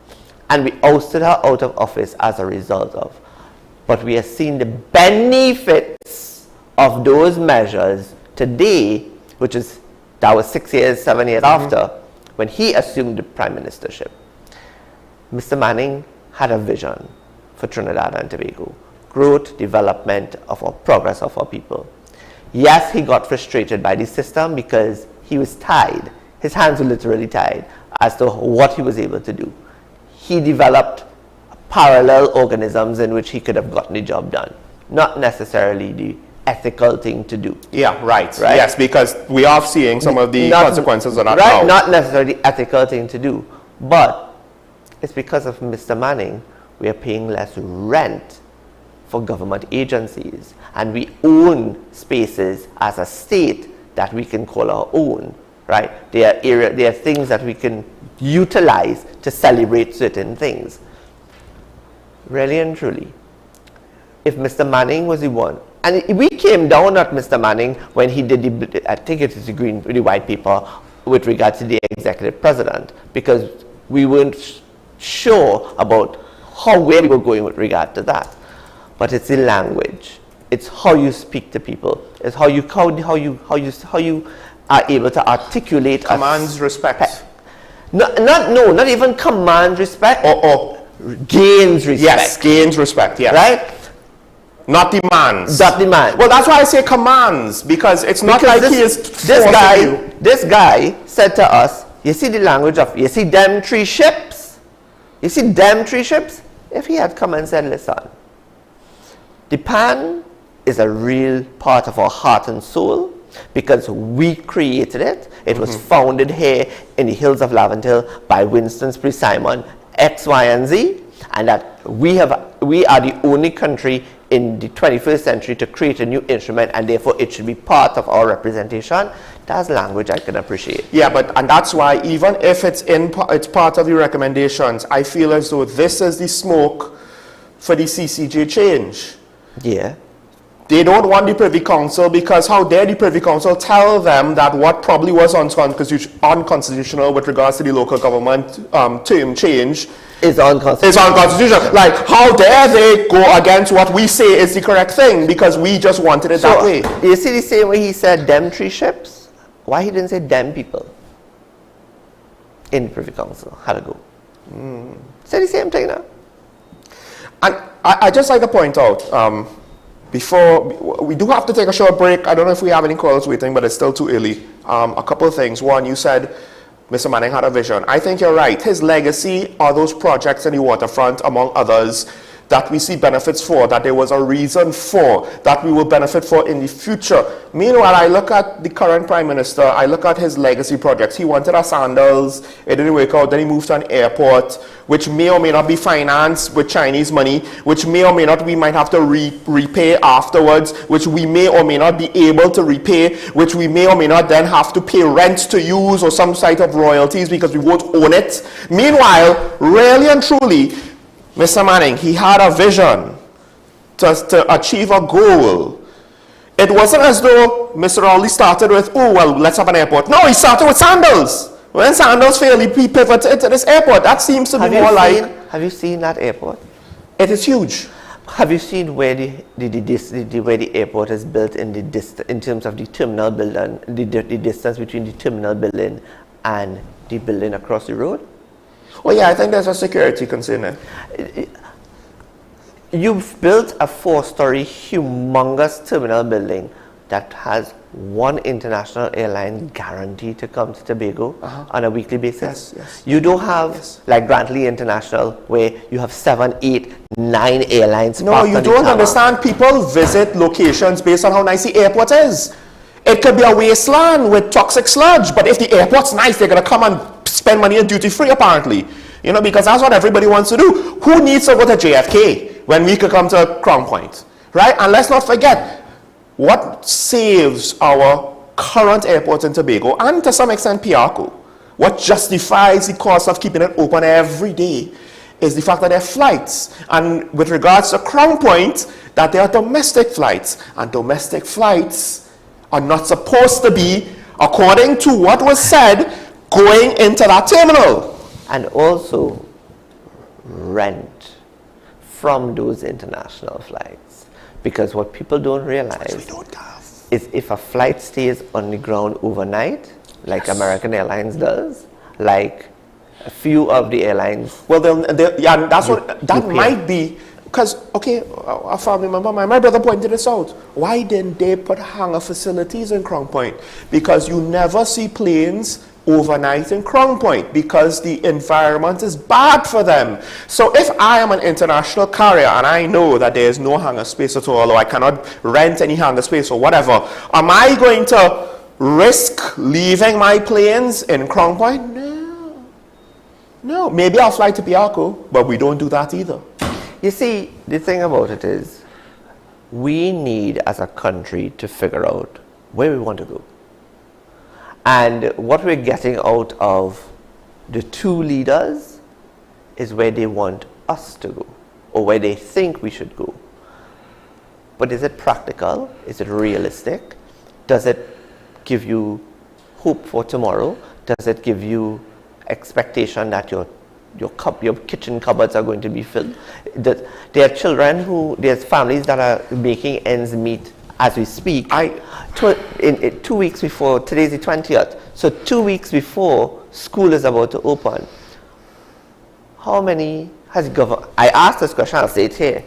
And we ousted her out of office as a result of. But we are seeing the benefits of those measures today, that was 7 years after, when he assumed the prime ministership. Mr. Manning had a vision for Trinidad and Tobago. Growth, development, progress of our people. Yes, he got frustrated by the system because he was tied. His hands were literally tied as to what he was able to do. He developed parallel organisms in which he could have gotten the job done. Not necessarily the ethical thing to do. Yeah, right. Yes, because we are seeing some of the consequences of that now. Not necessarily the ethical thing to do. But it's because of Mr. Manning, we are paying less rent for government agencies. And we own spaces as a state that we can call our own. Right? There are things that we can utilize to celebrate certain things. Really and truly, if Mr. Manning was the one, and we came down at Mr. Manning when he did I think it is the white paper with regard to the executive president, because we weren't sure about where we were going with regard to that. But it's the language, it's how you speak to people, it's how you are able to articulate commands respect. Not even command respect. Or gains respect. Yes, gains respect. Yes. Right. Not demands. Not demands. Well, that's why I say commands, because it's not like he is forcing you. This guy said to us, you see the language of, you see them 3 ships? You see them 3 ships? If he had come and said, listen, the pan is a real part of our heart and soul because we created it. It was founded here in the hills of Laventille by Winston Simon, X, Y, and Z, and that we are the only country in the 21st century to create a new instrument, and therefore it should be part of our representation, that's language I can appreciate. Yeah, and that's why even if it's part of the recommendations, I feel as though this is the smoke for the CCJ change. Yeah. They don't want the Privy Council, because how dare the Privy Council tell them that what probably was unconstitutional with regards to the local government term change is unconstitutional. Like, how dare they go against what we say is the correct thing because we just wanted it that way? You see the same way he said them 3 ships? Why he didn't say them people in the Privy Council? Had to go. Say the same thing now. And I just like to point out, before we do have to take a short break. I don't know if we have any calls waiting, but it's still too early. A couple of things. One, you said Mr. Manning had a vision. I think you're right. His legacy are those projects in the waterfront, among others, that we see benefits for, that there was a reason for, that we will benefit for in the future. Meanwhile, I look at the current Prime Minister, I look at his legacy projects. He wanted a Sandals, it didn't work out, then he moved to an airport, which may or may not be financed with Chinese money, which may or may not we might have to repay afterwards, which we may or may not be able to repay, which we may or may not then have to pay rent to use or some sort of royalties because we won't own it. Meanwhile, really and truly, Mr. Manning, he had a vision to achieve a goal. It wasn't as though Mr. Rowley started with, oh, well, let's have an airport. No, he started with Sandals. When Sandals failed, he pivoted to this airport. That seems to be more like... Have you seen that airport? It is huge. Have you seen where the airport is built in terms of the terminal building, the distance between the terminal building and the building across the road? Well, yeah, I think there's a security concern there. You've built a 4-story humongous terminal building that has one international airline guaranteed to come to Tobago on a weekly basis. Yes. You don't have like Grantley International where you have 7, 8, 9 airlines. No, you don't understand. People visit locations based on how nice the airport is. It could be a wasteland with toxic sludge, but if the airport's nice, they're going to come and spend money on duty free, apparently. You know, because that's what everybody wants to do. Who needs to go to JFK when we could come to Crown Point, right? And let's not forget, what saves our current airport in Tobago, and to some extent Piarco, what justifies the cost of keeping it open every day, is the fact that there are flights. And with regards to Crown Point, that there are domestic flights. And domestic flights are not supposed to be, according to what was said, going into that terminal. And also rent from those international flights. Because what people don't realize is if a flight stays on the ground overnight, like American Airlines does, like a few of the airlines. Well, yeah, that's what that might be. Because, okay, a family member, my brother pointed this out. Why didn't they put hangar facilities in Crown Point? Because you never see planes overnight in Crown Point because the environment is bad for them. So if I am an international carrier and I know that there is no hangar space at all, or I cannot rent any hangar space or whatever, am I going to risk leaving my planes in Crown Point? No. Maybe I'll fly to Piarco, but we don't do that either. You see, the thing about it is, we need as a country to figure out where we want to go. And what we're getting out of the 2 leaders is where they want us to go, or where they think we should go. But is it practical? Is it realistic? Does it give you hope for tomorrow? Does it give you expectation that your kitchen cupboards are going to be filled? There are children there's families that are making ends meet as we speak. 2 weeks before, today's the 20th, so 2 weeks before school is about to open, how many has the government, I asked this question, I'll say it here,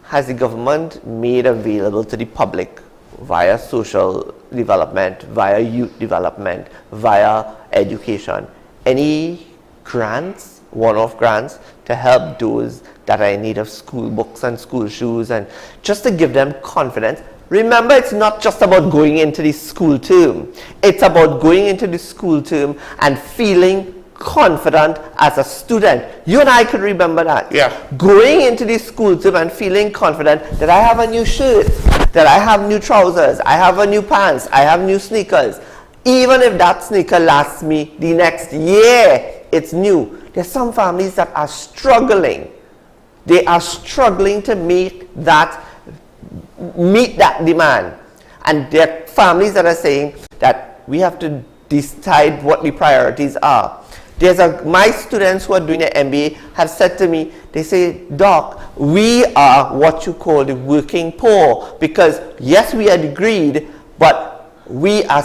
has the government made available to the public via social development, via youth development, via education, any grants, one-off grants to help those that are in need of school books and school shoes, and just to give them confidence? Remember, it's not just about going into the school term. It's about going into the school term and feeling confident as a student. You and I could remember that. Yeah. Going into the school gym and feeling confident that I have a new shirt, that I have new trousers, I have a new pants, I have new sneakers. Even if that sneaker lasts me the next year, it's new. There's some families that are struggling. They are struggling to meet that demand. And there are families that are saying that we have to decide what the priorities are. My students who are doing an MBA have said to me, they say, Doc, we are what you call the working poor, because yes, we are degreed, but we are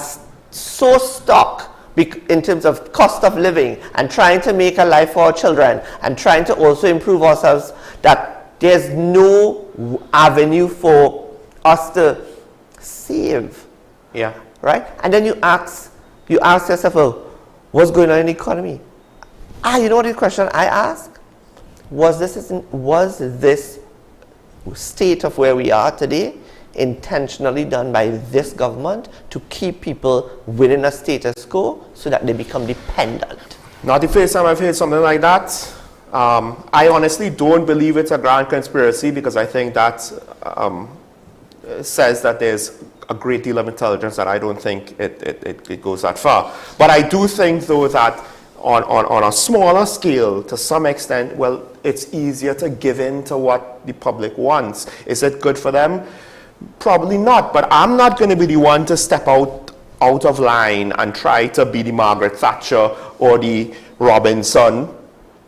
so stuck in terms of cost of living and trying to make a life for our children and trying to also improve ourselves that there's no avenue for us to save. Yeah. Right? And then you ask yourself, well, what's going on in the economy? You know what the question I ask? Was this state of where we are today intentionally done by this government to keep people within a status quo so that they become dependent? Not the first time I've heard something like that. I honestly don't believe it's a grand conspiracy, because I think that says that there's a great deal of intelligence that I don't think it goes that far. But I do think, though, that on a smaller scale, to some extent, well, it's easier to give in to what the public wants. Is it good for them? Probably not. But I'm not going to be the one to step out of line and try to be the Margaret Thatcher or the Robinson,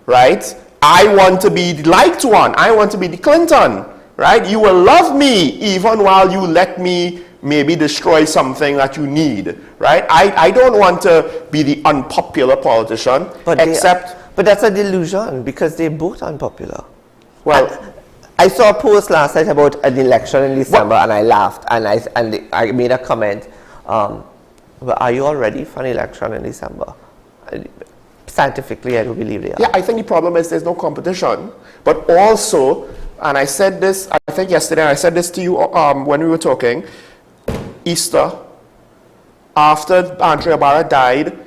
right? I want to be the liked one. I want to be the Clinton, right? You will love me even while you let me maybe destroy something that you need, right? I don't want to be the unpopular politician, but that's a delusion, because they're both unpopular. Well, I saw a post last night about an election in December, and I laughed, and I made a comment. Well, are you all ready for an election in December? Scientifically, I don't believe they are. Yeah, I think the problem is there's no competition, but also, and I said this, I think yesterday, and I said this to you when we were talking, Easter, after Amplia Barrett died,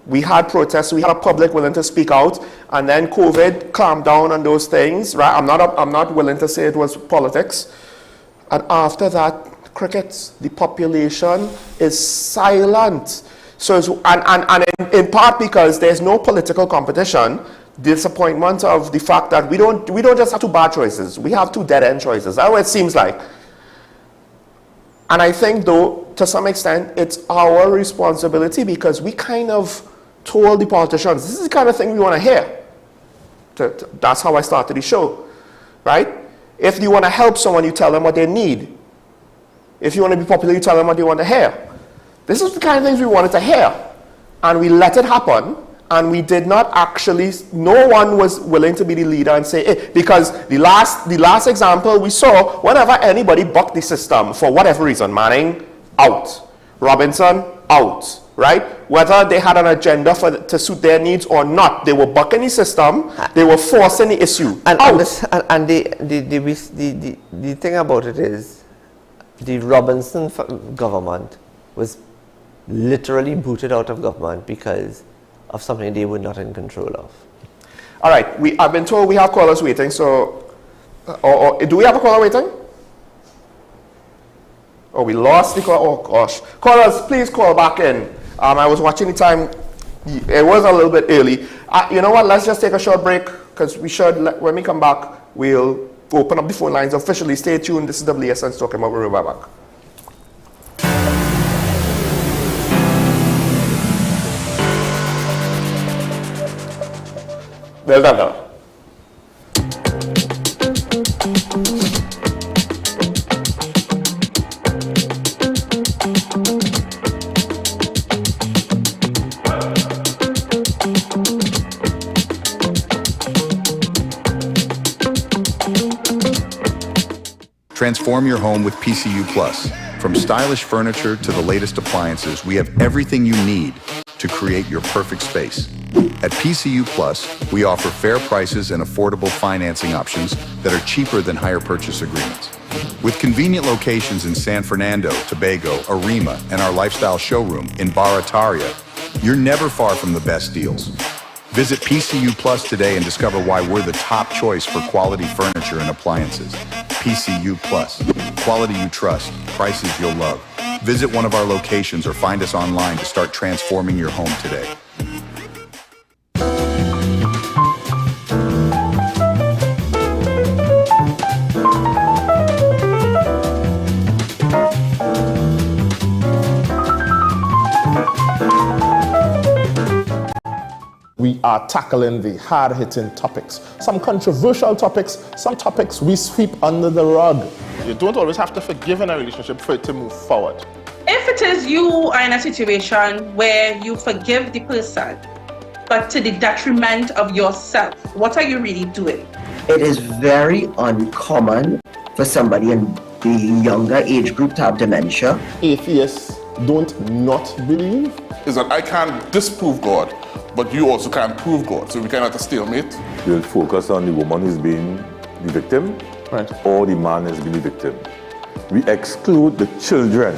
we had protests, we had a public willing to speak out, and then COVID calmed down on those things, right? I'm not willing to say it was politics. And after that, crickets, the population is silent. So and in part because there's no political competition, disappointment of the fact that we don't just have two bad choices, we have two dead-end choices. That's what it seems like. And I think, though, to some extent, it's our responsibility, because we kind of told the politicians, this is the kind of thing we want to hear. That's how I started the show, right? If you want to help someone, you tell them what they need. If you want to be popular, you tell them what they want to hear. This is the kind of things we wanted to hear. And we let it happen. And we did not actually, no one was willing to be the leader and say, hey, because the last example we saw, whenever anybody bucked the system for whatever reason, Manning, out. Robinson, out, right? Whether they had an agenda to suit their needs or not, they were bucking the system, they were forcing the issue out. And the thing about it is, the Robinson government was literally booted out of government because of something they were not in control of. All right, I've been told we have callers waiting, so, do we have a caller waiting? Oh, we lost the call. Oh, gosh. Callers, please call back in. I was watching the time. It was a little bit early. You know what? Let's just take a short break, because we should, when we come back, we'll open up the phone lines officially. Stay tuned. This is WSN Talking About. We'll be right back. Well done, now. Transform your home with PCU Plus. From stylish furniture to the latest appliances, we have everything you need to create your perfect space. At PCU Plus, we offer fair prices and affordable financing options that are cheaper than hire purchase agreements. With convenient locations in San Fernando, Tobago, Arima, and our lifestyle showroom in Barataria, you're never far from the best deals. Visit PCU Plus today and discover why we're the top choice for quality furniture and appliances. PCU Plus. Quality you trust. Prices you'll love. Visit one of our locations or find us online to start transforming your home today. We are tackling the hard-hitting topics, some controversial topics, some topics we sweep under the rug. You don't always have to forgive in a relationship for it to move forward. If it is you are in a situation where you forgive the person, but to the detriment of yourself, what are you really doing? It is very uncommon for somebody in the younger age group to have dementia. Atheists don't not believe. Is that I can't disprove God, but you also can't prove God, so we cannot have a stalemate. We'll focus on the woman who's being the victim, right, or the man is being the victim. We exclude the children.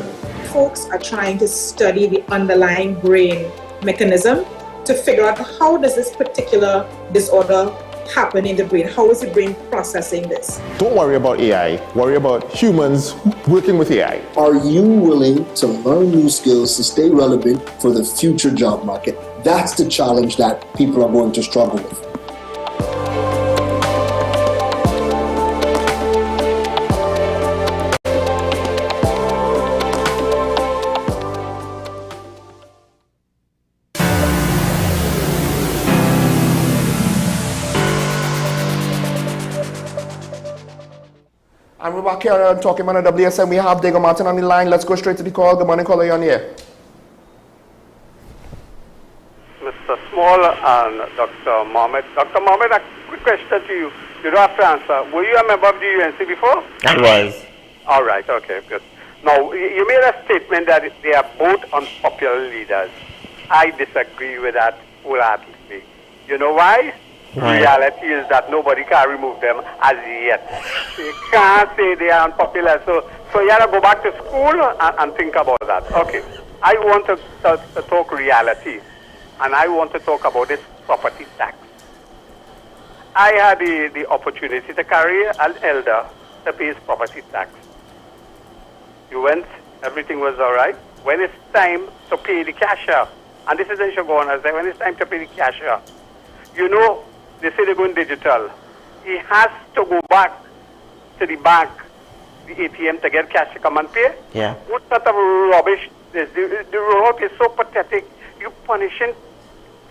Folks are trying to study the underlying brain mechanism to figure out how does this particular disorder happen in the brain? How is the brain processing this? Don't worry about AI, worry about humans working with AI. Are you willing to learn new skills to stay relevant for the future job market? That's the challenge that people are going to struggle with. And we're back here talking about the WSN. We have Diego Martin on the line. Let's go straight to the call. Good morning, caller. You're on here. Mr. Small and Dr. Mohammed. Dr. Mohammed, a quick question to you. You don't have to answer. Were you a member of the UNC before? I was. All right, okay, good. Now, you made a statement that they are both unpopular leaders. I disagree with that wholeheartedly. You know why? Right. Reality is that nobody can remove them as yet. You can't say they are unpopular. So you have to go back to school and think about that. Okay. I want to talk reality. And I want to talk about this property tax. I had the opportunity to carry an elder to pay his property tax. You went, everything was all right. When it's time to pay the cashier, and this is in Shogun, I said, when it's time to pay the cashier, you know, they say they're going digital. He has to go back to the bank, the ATM, to get cash to come and pay. Yeah. What sort of rubbish is the road is so pathetic. You punishing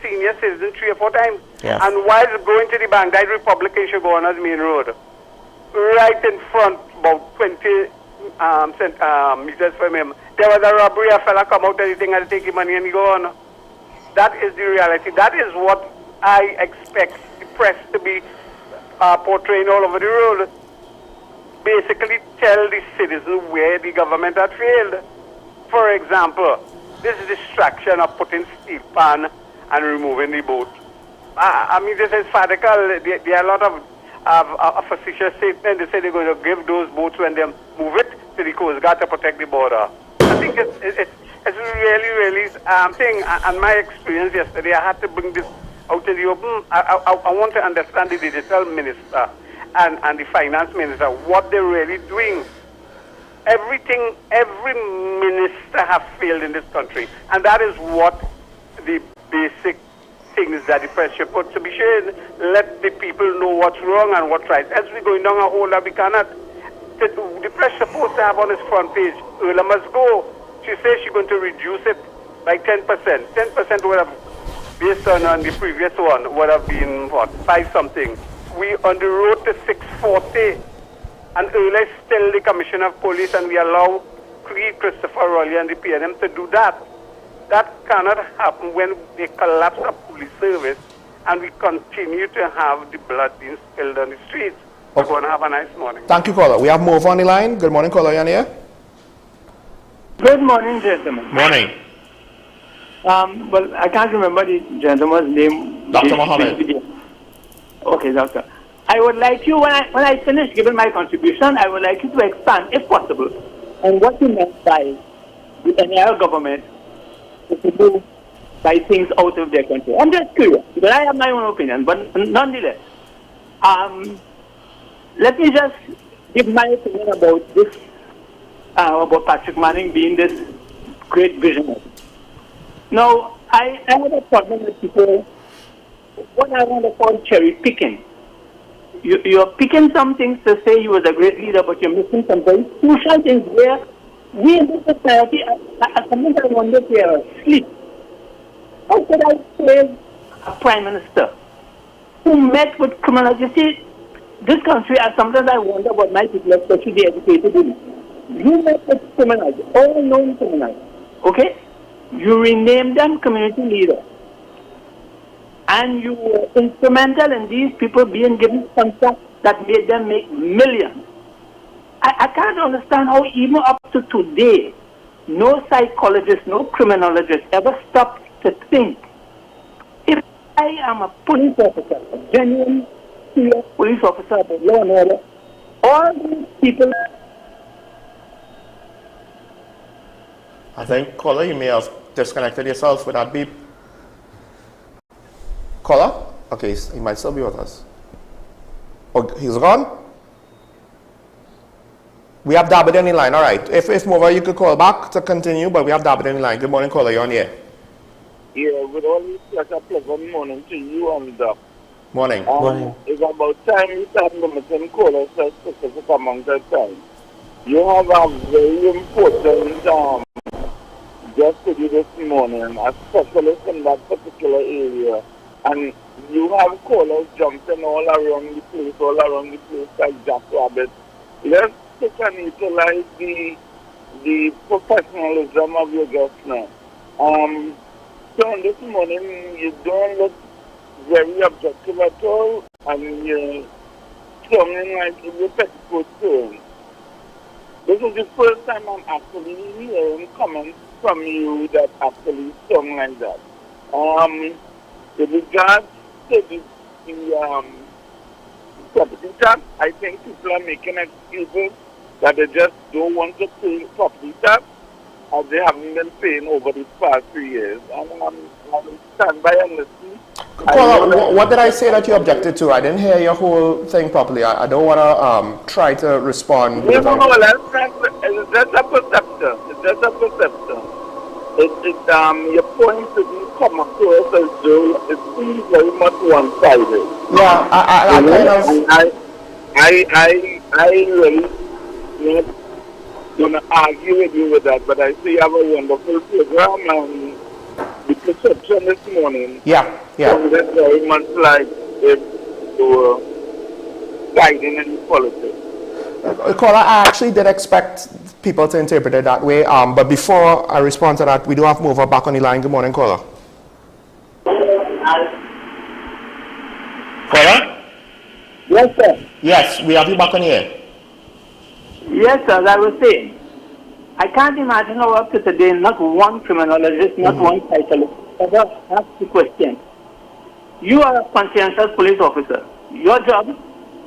senior citizens 3 or 4 times. Yes. And while going to the bank, that Republican should go on as main road. Right in front, about 20 meters from him, there was a robbery. A fella come out and he think I'll take his money and he go on. That is the reality. That is what I expect the press to be portraying all over the world. Basically tell the citizens where the government had failed. For example, this distraction of putting steel pan and removing the boat. I mean, this is radical. There are a lot of facetious statements. They say they're going to give those boats when they move it to the Coast Guard to protect the border. I think it's really thing. And my experience yesterday, I had to bring this out in the open. I want to understand the digital minister and the finance minister, what they're really doing. Every minister have failed in this country. And that is what the basic things that the press should put to be shared. Let the people know what's wrong and what's right. As we're going down a hole that we cannot, the press supposed to have on its front page, Ola must go. She says she's going to reduce it by 10%. 10% would have, based on the previous one, would have been, what, 5 something. We on the road to 640. And Ola is still the Commissioner of Police, and we allow Christopher Rowley and the PNM to do that. That cannot happen when they collapse a police service and we continue to have the blood being spilled on the streets. We're going to have a nice morning. Thank you, caller. We have Mova on the line. Good morning, caller. You on here? Good morning, gentlemen. Morning. Well, I can't remember the gentleman's name. Dr. Mohammed. Okay, doctor. I would like you, when I finish giving my contribution, I would like you to expand, if possible, on what you meant by the NAR government to do by things out of their control. I'm just curious, but I have my own opinion. But nonetheless, let me just give my opinion about this, about Patrick Manning being this great visionary. Now, I have a problem with people, what I want to call cherry picking. You're picking some things to say he was a great leader, but you're missing some very crucial things where we in this society, sometimes I wonder if we are asleep. How could I praise a prime minister who met with criminals? You see, this country, sometimes I wonder what my people, especially the educated, do. You met with criminals, all known criminals, okay? You renamed them community leaders. And you were instrumental in these people being given contracts that made them make millions. I can't understand how even up to today, no psychologist, no criminologist ever stopped to think, if I am a police officer, a genuine serious police officer of law and order, all these people... I think, caller, you may have disconnected yourself with that beep. Caller? Okay, he might still be with us. Oh, he's gone? We have David on the line, all right. If Mova, you could call back to continue, but we have David on the line. Good morning, caller, you're on here. Yeah, with all this, such a pleasant morning to you and Doc. Morning. Morning. It's about time you start limiting callers to a specific amount of time. You have a very important guest to you this morning, a specialist in that particular area. And you have callers jumping all around the place like jackrabbits. Let's take and utilize the professionalism of your guest now. So this morning, you don't look very objective at all, and you're sounding like you're petticoat tone. This is the first time I'm actually hearing comments from you that actually sound like that. With regards to the property tax, I think people are making excuses that they just don't want to pay property tax as they haven't been paying over the past 3 years. And I'm stand by and listen. What did I say that you objected to? I didn't hear your whole thing properly. I don't want to try to respond. No, it's just a perception. It's just a perception. Your point to be come across as though it seems very much one-sided. Yeah, I really not gonna argue with you with that, but I see you have a wonderful program and the perception this morning. Yeah. Sounded very much like if you were guiding any politics. Caller, I actually did expect people to interpret it that way, but before I respond to that, we do have Mover back on the line. Good morning, caller. Caller? Yes, sir. Yes, we have you back on the air. Yes, sir, as I was saying, I can't imagine how up to today not one criminologist, not one psychologist ever asked the question. You are a conscientious police officer. Your job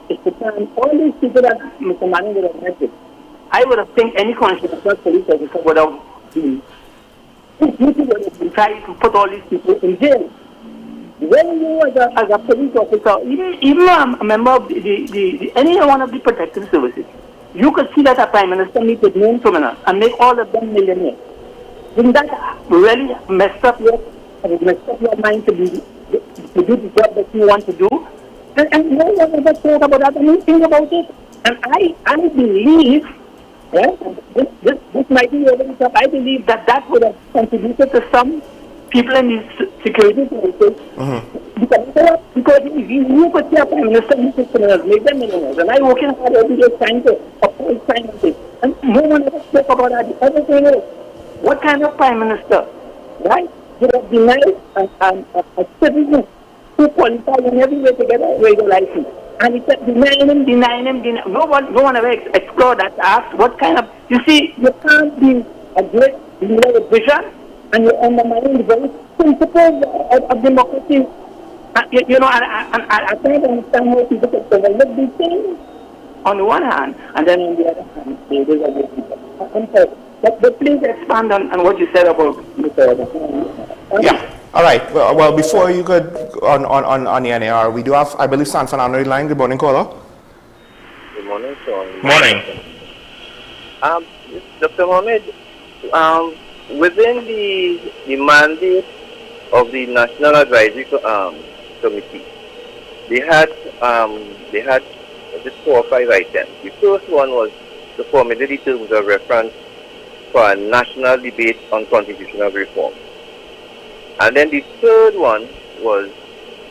is to find all these people that Mr. Manning would have met with. I would have think any conscientious police officer would have been trying to put all these people in jail. When you as a police officer, even a member of any one of the protective services, you could see that a prime minister meet with known criminals and make all of them millionaires. Wouldn't that really mess up your mind to do the job that you want to do? And no one ever thought about that, anything about it. And I believe, this might be over the top, I believe that would have contributed to some people in these security services. Because you could see a prime minister make them millionaires. And I working hard every day trying to oppose crime and things. And no one ever spoke about that. The other thing is, what kind of prime minister, right? You have denied a citizen who qualified in every way to get a radio license. And he said, denying him. No one ever explored that, asked what kind of... You see, you can't be a great leader with vision and you're undermining the very principles of democracy. I can't understand how people can overlook these things on the one hand, and then on the other hand, they disagree people. I'm sorry. But please expand on what you said about Mr. Yeah. All right. Well, before you go on the NAR, we do have, I believe, San Fernando line. Good morning, caller. Good morning, Sean. Morning. Dr. Mohammed, within the mandate of the National Advisory Committee, they had just 4 or 5 items. The first one was to formulate the terms of reference for a national debate on constitutional reform. And then the third one was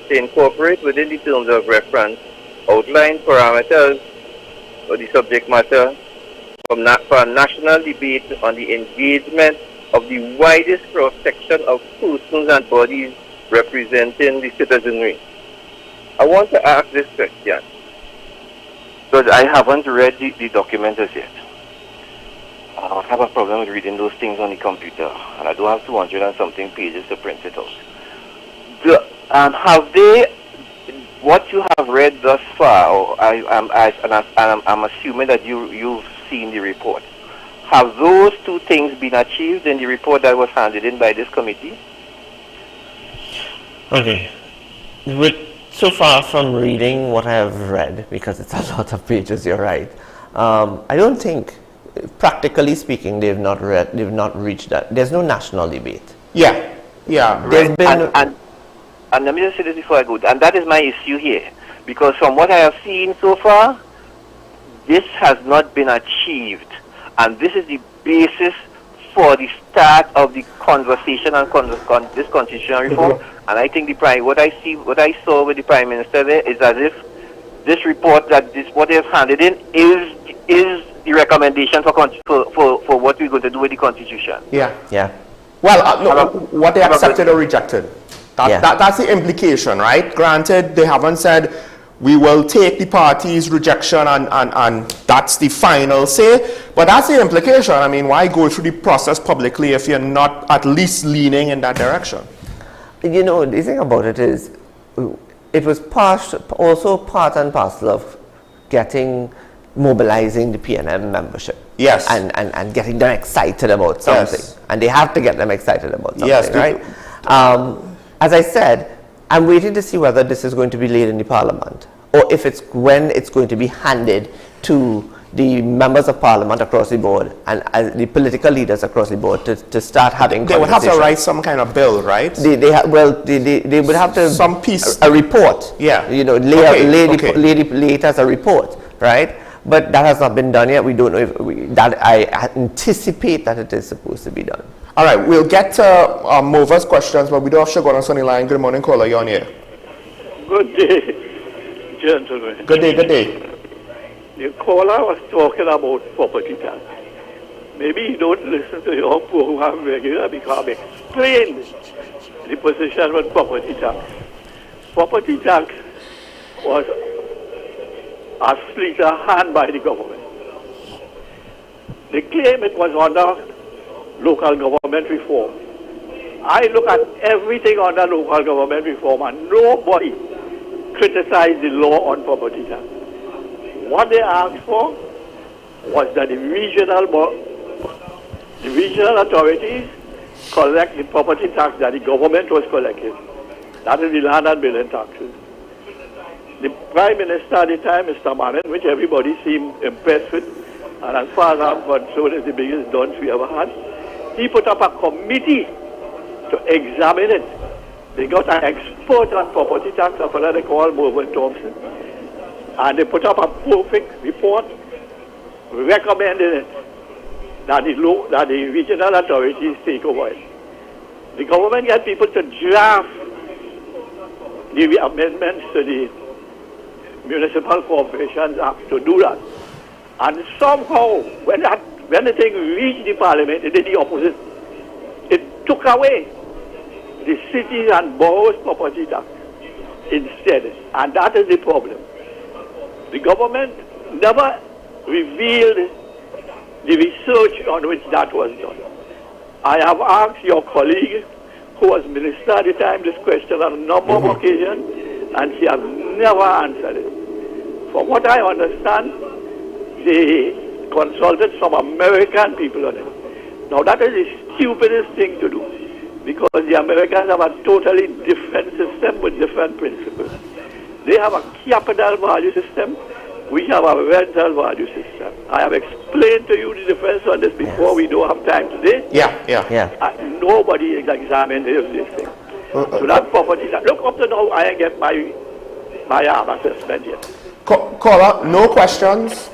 to incorporate within the terms of reference outline parameters or the subject matter for a national debate on the engagement of the widest cross-section of persons and bodies representing the citizenry. I want to ask this question because I haven't read the document as yet. I have a problem with reading those things on the computer, and I do have 200 and something pages to print it out. Have they, what you have read thus far, or I'm assuming that you've seen the report, have those 2 things been achieved in the report that was handed in by this committee? Okay. So far from reading what I have read, because it's a lot of pages, you're right, I don't think, practically speaking, they've not reached that. There's no national debate. Yeah. There's been and let me just say this before I go, and that is my issue here, because from what I have seen so far, this has not been achieved, and this is the basis for the start of the conversation on this constitutional reform. And I think what I saw with the Prime Minister there is as if this report what they have handed in is the recommendation for what we're going to do with the Constitution. Yeah. Well, look, what they accepted or rejected. That's the implication, right? Granted, they haven't said we will take the party's rejection and that's the final say, but that's the implication. I mean, why go through the process publicly if you're not at least leaning in that direction? You know, the thing about it is, it was also part and parcel of mobilizing the PNM membership. Yes. And getting them excited about something. Yes. And they have to get them excited about something, yes, right? As I said, I'm waiting to see whether this is going to be laid in the Parliament, or when it's going to be handed to the members of Parliament across the board and the political leaders across the board to start having They would have to write some kind of bill, right? They would have to some piece a report. Yeah. You know, lay it as a report, right? But that has not been done yet. We don't know if I anticipate that it is supposed to be done. All right, we'll get to Mova's questions, but we do have Sugar on Sunny Line. Good morning, caller. You're on here. Good day, gentlemen. Good day. The caller was talking about property tax. Maybe you don't listen to your program regularly because I explained the position on property tax. Property tax was a slither hand by the government. They claim it was under local government reform. I look at everything under local government reform and nobody criticized the law on property tax. What they asked for was that the regional authorities collect the property tax that the government was collecting. That is the land and building taxes. The Prime Minister at the time, Mr. Marin, which everybody seemed impressed with, and as far as I'm concerned, is the biggest dunce we ever had, he put up a committee to examine it. They got an expert on property tax, a fellow they call Mervyn Thompson, and they put up a perfect report recommending it that the regional authorities take over it. The government got people to draft the amendments to the Municipal Corporations Act to do that. And somehow, when the thing reached the Parliament, it did the opposite. It took away the cities and boroughs property tax instead. And that is the problem. The government never revealed the research on which that was done. I have asked your colleague, who was minister at the time, this question on a number of occasions, and she has never answered it. From what I understand, they consulted some American people on it. Now that is the stupidest thing to do. because the Americans have a totally different system with different principles. They have a capital value system. We have a rental value system. I have explained to you the difference on this before. We don't have time today. Nobody is examining this thing. So that property, look up to now, I get my assessment yet. Caller, no questions.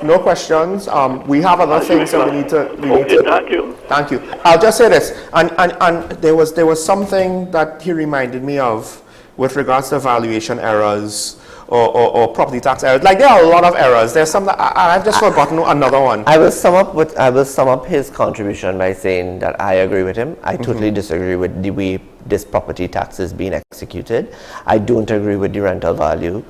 We have other things that we need to. Thank you. Thank you. I'll just say this, and there was something that he reminded me of with regards to valuation errors or property tax errors. Like there are a lot of errors. There's some that I've just forgotten another one. I will sum up his contribution by saying that I agree with him. I totally disagree with the way this property tax is being executed. I don't agree with the rental value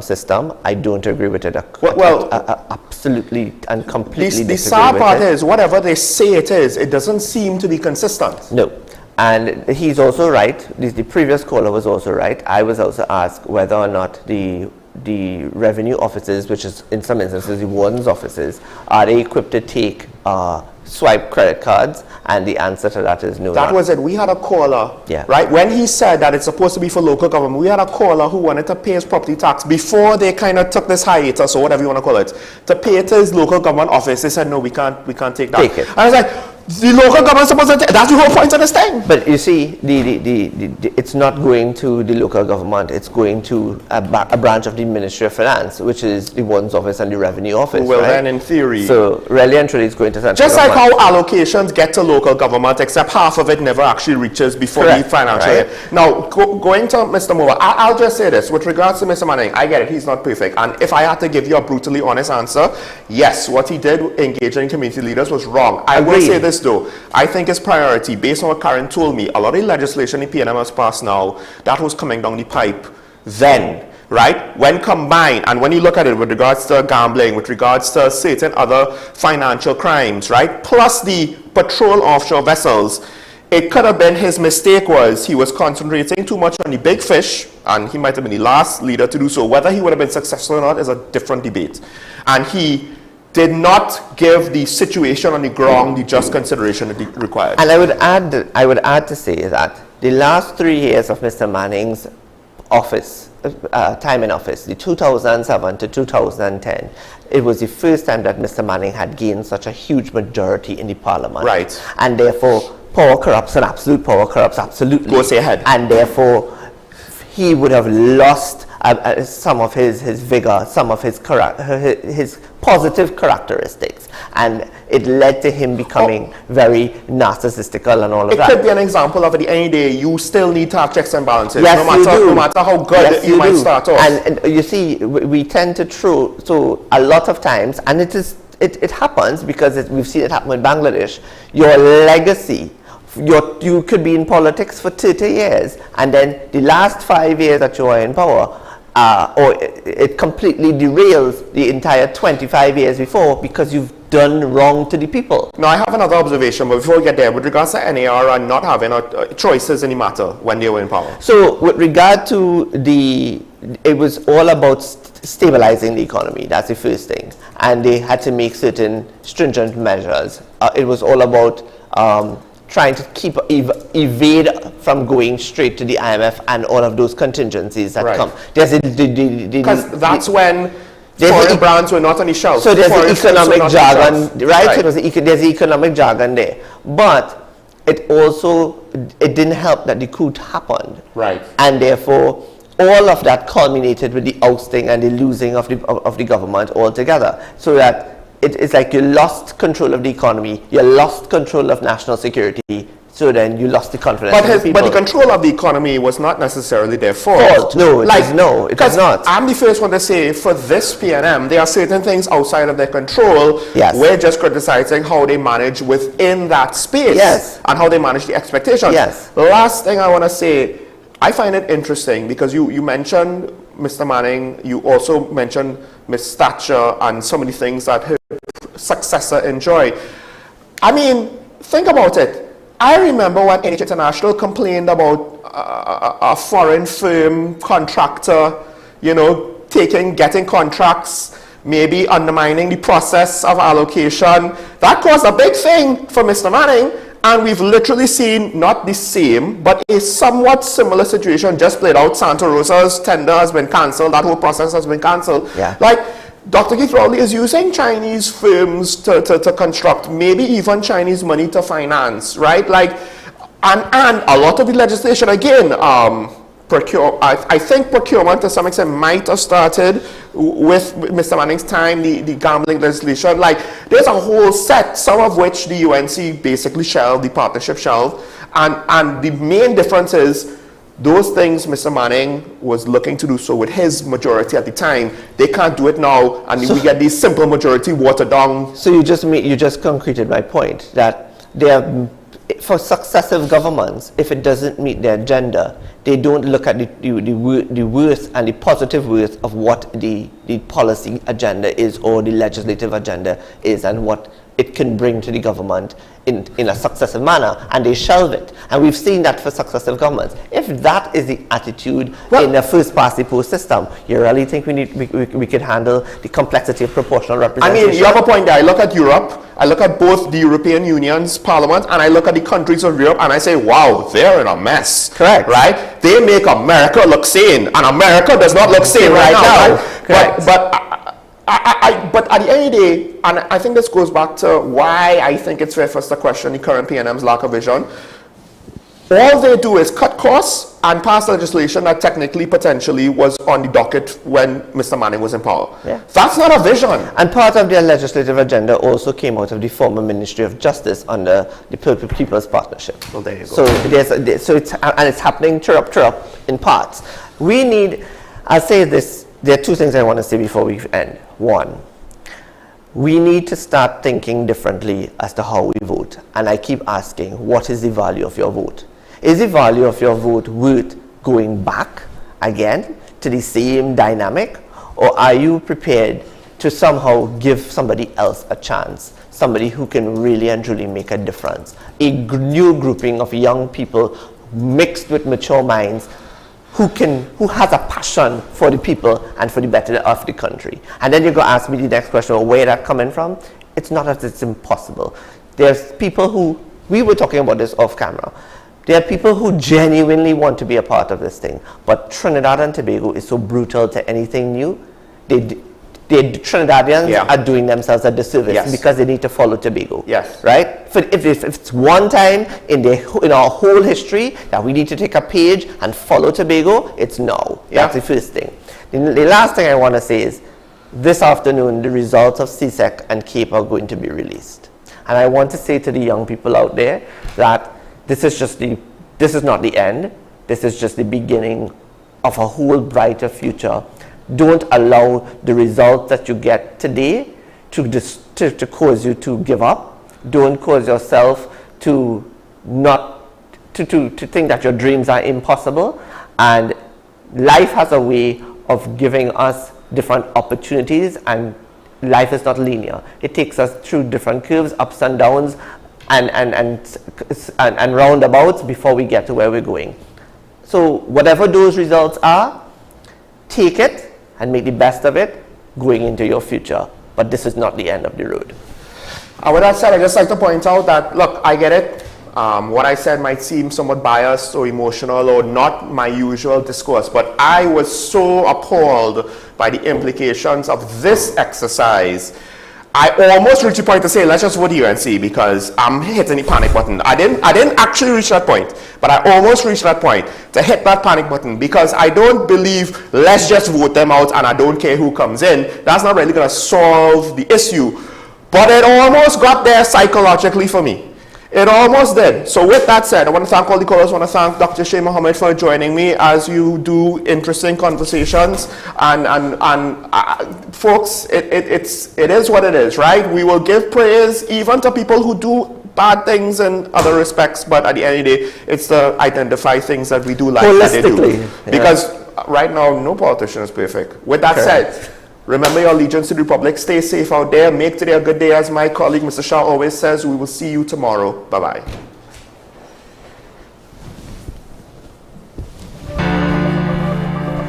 system. I don't agree with it. Absolutely and completely disagree with it. The sad part is, whatever they say it is, it doesn't seem to be consistent. No. And he's also right. The previous caller was also right. I was also asked whether or not the revenue offices, which is in some instances the warden's offices, are they equipped to take swipe credit cards? And the answer to that is no. That was it. We had a caller, right? When he said that it's supposed to be for local government, we had a caller who wanted to pay his property tax before they kind of took this hiatus or whatever you want to call it, to pay it to his local government office. They said, no, we can't take that. Take it. And I was like, the local government supposed to take, that's the whole point of this thing. But you see, it's not going to the local government. It's going to a branch of the Ministry of Finance, which is the warden's office and the revenue office. Well, right? then in theory. So really and truly, it's going to central just like government. how allocations get to local government, except half of it never actually reaches before the financial year. Now, going to Mr. Moore, I'll just say this. With regards to Mr. Manning, I get it. He's not perfect. And if I had to give you a brutally honest answer, yes, what he did engaging community leaders was wrong. I will say this, though. I think his priority, based on what Karen told me, a lot of the legislation in PNM has passed now, that was coming down the pipe then. Right? When combined, and when you look at it with regards to gambling, with regards to certain other financial crimes, right? Plus the patrol offshore vessels, it could have been his mistake was he was concentrating too much on the big fish, and he might have been the last leader to do so. Whether he would have been successful or not is a different debate. And he did not give the situation on the ground the just consideration that it required. And I would add to say that the last 3 years of Mr. Manning's office, time in office, the 2007 to 2010, it was the first time that Mr. Manning had gained such a huge majority in the parliament. Right. And therefore, power corrupts and absolute power corrupts absolutely. Go say ahead. And therefore, he would have lost some of his vigor, some of his positive characteristics, and it led to him becoming very narcissistical and all of that. It could be an example of it. Any day, you still need to have checks and balances, yes, no matter how good you might start off. And you see, we tend to throw, so a lot of times, and it happens because we've seen it happen with Bangladesh, your legacy, you could be in politics for 30 years, and then the last 5 years that you are in power, or it completely derails the entire 25 years before because you've done wrong to the people. Now, I have another observation, but before we get there, with regards to NAR and not having choices in the matter when they were in power. So, with regard to it was all about stabilizing the economy. That's the first thing. And they had to make certain stringent measures. It was all about trying to evade from going straight to the IMF and all of those contingencies that come. Because that's when foreign brands were not on the shelf. So there's the economic jargon, right? So there's the economic jargon there. But it didn't help that the coup happened. Right. And therefore, all of that culminated with the ousting and the losing of the government altogether. So that it's like you lost control of the economy, you lost control of national security, so then you lost the confidence of the people. But the control of the economy was not necessarily their fault. No, it is not. I'm the first one to say, for this PNM, there are certain things outside of their control. Yes. We're just criticizing how they manage within that space. Yes. And how they manage the expectations. Yes. The last thing I want to say, I find it interesting because you mentioned Mr. Manning, you also mentioned Ms. Thatcher and so many things that her successor enjoyed. I mean, think about it. I remember when NH International complained about a foreign firm contractor, getting contracts, maybe undermining the process of allocation. That caused a big thing for Mr. Manning. And we've literally seen not the same, but a somewhat similar situation just played out. Santa Rosa's tender has been cancelled. That whole process has been cancelled. Yeah. Like, Dr. Keith Rowley is using Chinese firms to construct, maybe even Chinese money to finance, right? Like, and a lot of the legislation, again, I think procurement to some extent might have started with Mr. Manning's time, the gambling legislation. Like, there's a whole set, some of which the UNC basically shelved, the partnership shelved. And the main difference is those things Mr. Manning was looking to do so with his majority at the time. They can't do it now, and we get these simple majority watered down. So you just concreted my point that for successive governments, if it doesn't meet their agenda, they don't look at the worth and the positive worth of what the policy agenda is or the legislative agenda is and what it can bring to the government in a successive manner, and they shelve it. And we've seen that for successive governments. If that is the attitude in the first past the post system, you really think we could handle the complexity of proportional representation? I mean, you have a point there. I look at Europe, I look at both the European Union's parliament, and I look at the countries of Europe, and I say, wow, they're in a mess. Correct. Right? They make America look sane, and America does not look sane right now. Right? Correct. But at the end of the day, and I think this goes back to why I think it's fair for us to question the current PNM's lack of vision. All they do is cut costs and pass legislation that technically, potentially, was on the docket when Mr. Manning was in power. Yeah. That's not a vision. And part of their legislative agenda also came out of the former Ministry of Justice under the People's Partnership. Well, there you go. So it's happening chirrup in parts. We need, I'll say this, there are two things I want to say before we end. One, we need to start thinking differently as to how we vote. And I keep asking, what is the value of your vote? Is the value of your vote worth going back again to the same dynamic? Or are you prepared to somehow give somebody else a chance? Somebody who can really and truly make a difference? A new grouping of young people mixed with mature minds who has a passion for the people and for the better of the country. And then you go ask me the next question, well, where that coming from? It's not that it's impossible. There's people who, we were talking about this off camera, there are people who genuinely want to be a part of this thing, but Trinidad and Tobago is so brutal to anything new. The Trinidadians are doing themselves a disservice because they need to follow Tobago. Yes. Right? If it's one time in our whole history that we need to take a page and follow Tobago, it's now. That's the first thing. The last thing I want to say is, this afternoon, the results of CSEC and CAPE are going to be released. And I want to say to the young people out there that this is not the end. This is just the beginning of a whole brighter future. Don't allow the results that you get today to cause you to give up. Don't cause yourself to think that your dreams are impossible. And life has a way of giving us different opportunities, and life is not linear. It takes us through different curves, ups and downs, and roundabouts before we get to where we're going. So whatever those results are, take it and make the best of it going into your future. But this is not the end of the road. With that said, I'd just like to point out that, look, I get it. What I said might seem somewhat biased or emotional or not my usual discourse, but I was so appalled by the implications of this exercise. I almost reached the point to say, let's just vote UNC, because I'm hitting the panic button. I didn't actually reach that point, but I almost reached that point to hit that panic button, because I don't believe let's just vote them out and I don't care who comes in. That's not really going to solve the issue. But it almost got there psychologically for me. It almost did. So with that said, I want to thank all the callers. I want to thank Dr. Shea Mohammed for joining me as you do interesting conversations. And folks, it is what it is, right? We will give praise even to people who do bad things in other respects, but at the end of the day, it's to identify things that we do like that they do. Because right now, no politician is perfect. With that said, remember your allegiance to the Republic. Stay safe out there. Make today a good day. As my colleague, Mr. Shah, always says, we will see you tomorrow. Bye-bye.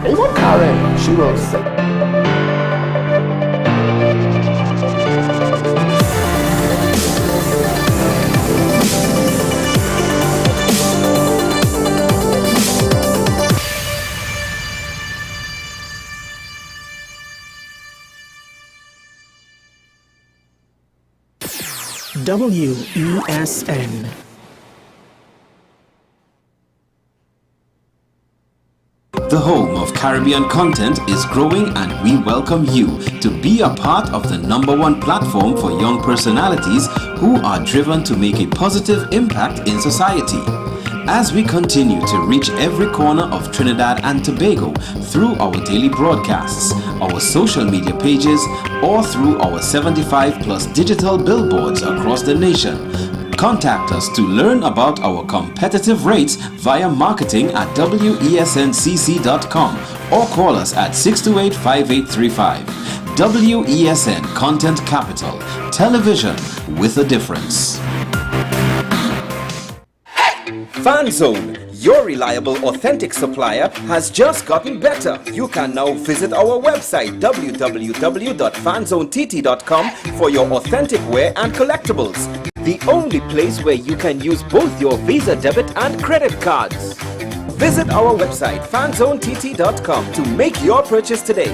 Even Karen, she will say. WESN. The home of Caribbean content is growing, and we welcome you to be a part of the #1 platform for young personalities who are driven to make a positive impact in society. As we continue to reach every corner of Trinidad and Tobago through our daily broadcasts, our social media pages, or through our 75+ digital billboards across the nation, contact us to learn about our competitive rates via marketing at wesncc.com or call us at 628-5835. WESN Content Capital, television with a difference. FanZone, your reliable, authentic supplier, has just gotten better. You can now visit our website www.fanzonett.com for your authentic wear and collectibles. The only place where you can use both your Visa debit and credit cards. Visit our website fanzonett.com to make your purchase today.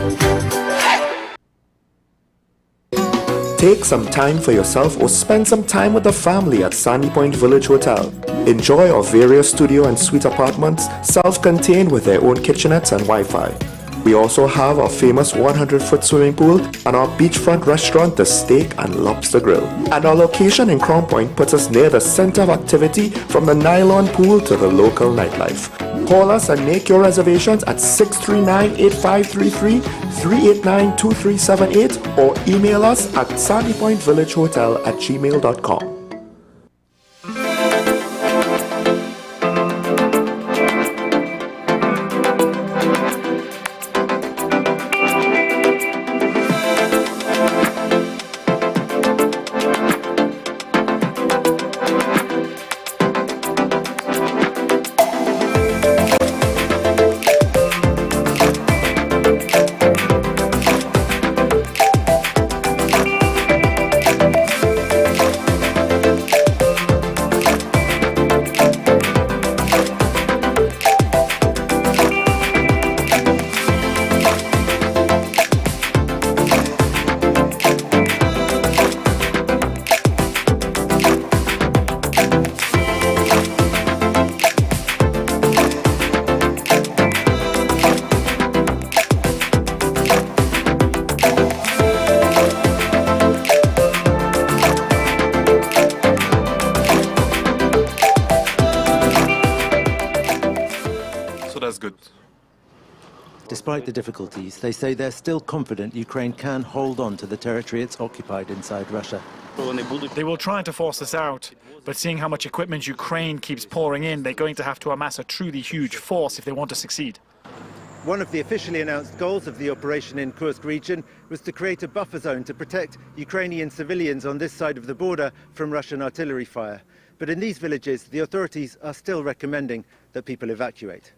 Take some time for yourself or spend some time with the family at Sandy Point Village Hotel. Enjoy our various studio and suite apartments, self-contained with their own kitchenettes and Wi-Fi. We also have our famous 100-foot swimming pool and our beachfront restaurant, the Steak and Lobster Grill. And our location in Crown Point puts us near the center of activity, from the nylon pool to the local nightlife. Call us and make your reservations at 639-8533, 389-2378, or email us at sandypointvillagehotel@gmail.com. Despite the difficulties, they say they're still confident Ukraine can hold on to the territory it's occupied inside Russia. They will try to force us out, but seeing how much equipment Ukraine keeps pouring in, they're going to have to amass a truly huge force if they want to succeed. One of the officially announced goals of the operation in Kursk region was to create a buffer zone to protect Ukrainian civilians on this side of the border from Russian artillery fire. But in these villages, the authorities are still recommending that people evacuate.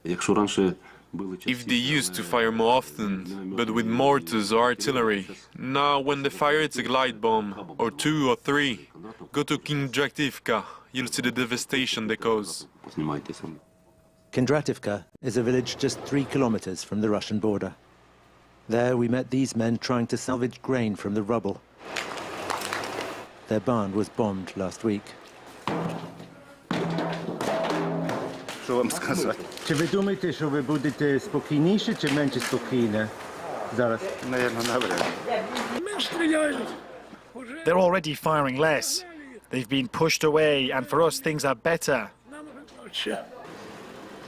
If they used to fire more often, but with mortars or artillery, now when they fire it's a glide bomb, or 2 or 3, go to Kindrativka, you'll see the devastation they cause. Kindrativka is a village just 3 kilometers from the Russian border. There we met these men trying to salvage grain from the rubble. Their barn was bombed last week. Що вам сказати? Чи ви думаєте, що ви будете спокійніше чи менше спокійне зараз? Наверно, навряд. They're already firing less. They've been pushed away, and for us things are better.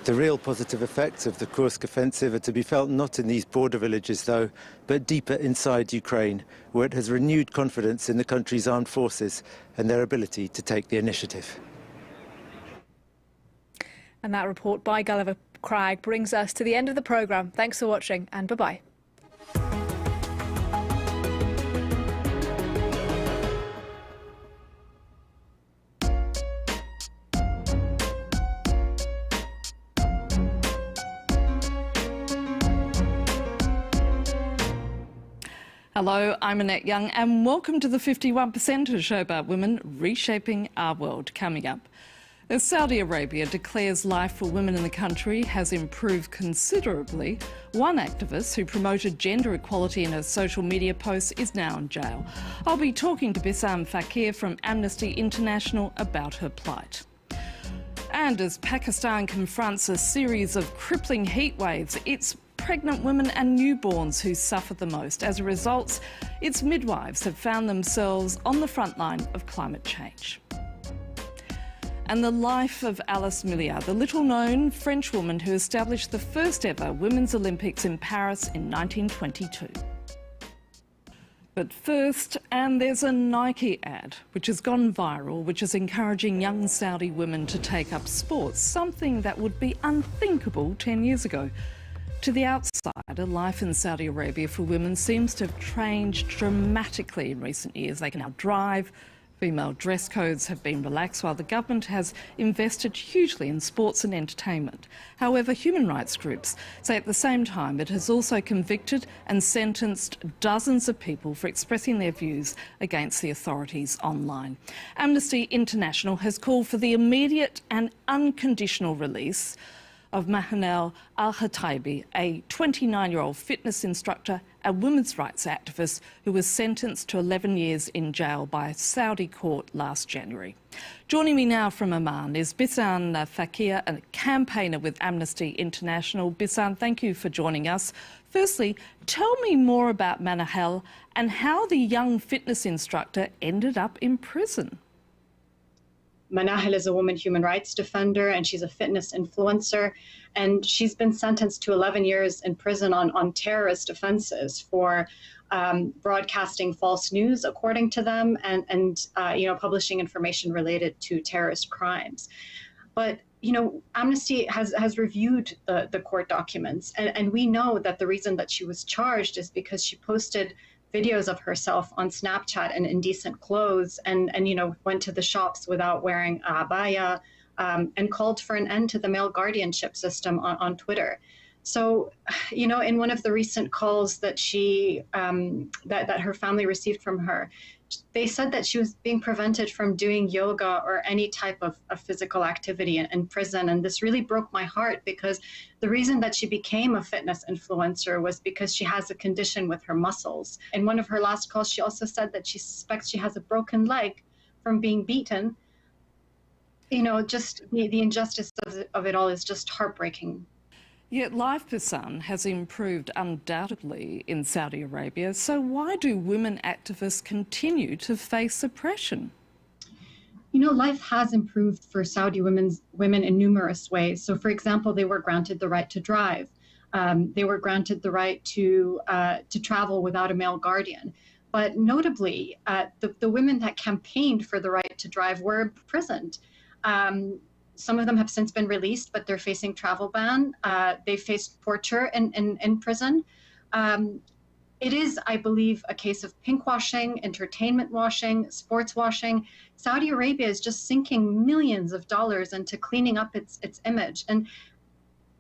The real positive effects of the Kursk offensive are to be felt not in these border villages, though, but deeper inside Ukraine, where it has renewed confidence in the country's armed forces and their ability to take the initiative. And that report by Gulliver Cragg brings us to the end of the programme. Thanks for watching, and bye-bye. Hello, I'm Annette Young, and welcome to the 51%, a show about women reshaping our world. Coming up, As Saudi Arabia declares life for women in the country has improved considerably, one activist who promoted gender equality in her social media posts is now in jail. I'll be talking to Bissam Fakir from Amnesty International about her plight. And as Pakistan confronts a series of crippling heat waves, it's pregnant women and newborns who suffer the most. As a result, its midwives have found themselves on the front line of climate change. And the life of Alice Milliard, the little-known French woman who established the first ever Women's Olympics in Paris in 1922. But first, and there's a Nike ad which has gone viral, which is encouraging young Saudi women to take up sports, something that would be unthinkable 10 years ago. To the outsider, life in Saudi Arabia for women seems to have changed dramatically in recent years. They can now drive. Female dress codes have been relaxed while the government has invested hugely in sports and entertainment. However, human rights groups say at the same time it has also convicted and sentenced dozens of people for expressing their views against the authorities online. Amnesty International has called for the immediate and unconditional release of Mahanel Al-Khataibi, a 29-year-old fitness instructor and women's rights activist who was sentenced to 11 years in jail by a Saudi court last January. Joining me now from Amman is Bissam Fakir, a campaigner with Amnesty International. Bissam, thank you for joining us. Firstly, tell me more about Manahel and how the young fitness instructor ended up in prison. Manahel is a woman human rights defender and she's a fitness influencer, and she's been sentenced to 11 years in prison on terrorist offenses for broadcasting false news, according to them, and publishing information related to terrorist crimes. But Amnesty has reviewed the court documents, and we know that the reason that she was charged is because she posted videos of herself on Snapchat in indecent clothes and went to the shops without wearing a abaya, and called for an end to the male guardianship system on Twitter. So, in one of the recent calls that that her family received from her, they said that she was being prevented from doing yoga or any type of physical activity in prison. And this really broke my heart, because the reason that she became a fitness influencer was because she has a condition with her muscles. In one of her last calls, she also said that she suspects she has a broken leg from being beaten. Just the injustice of it all is just heartbreaking. Yet life, Bissam, has improved undoubtedly in Saudi Arabia. So why do women activists continue to face suppression? Life has improved for Saudi women in numerous ways. So, for example, they were granted the right to drive. They were granted the right to travel without a male guardian. But notably, the women that campaigned for the right to drive were imprisoned. Some of them have since been released, but they're facing travel ban. They faced torture in prison. It is, I believe, a case of pink washing, entertainment washing, sports washing. Saudi Arabia is just sinking millions of dollars into cleaning up its image. And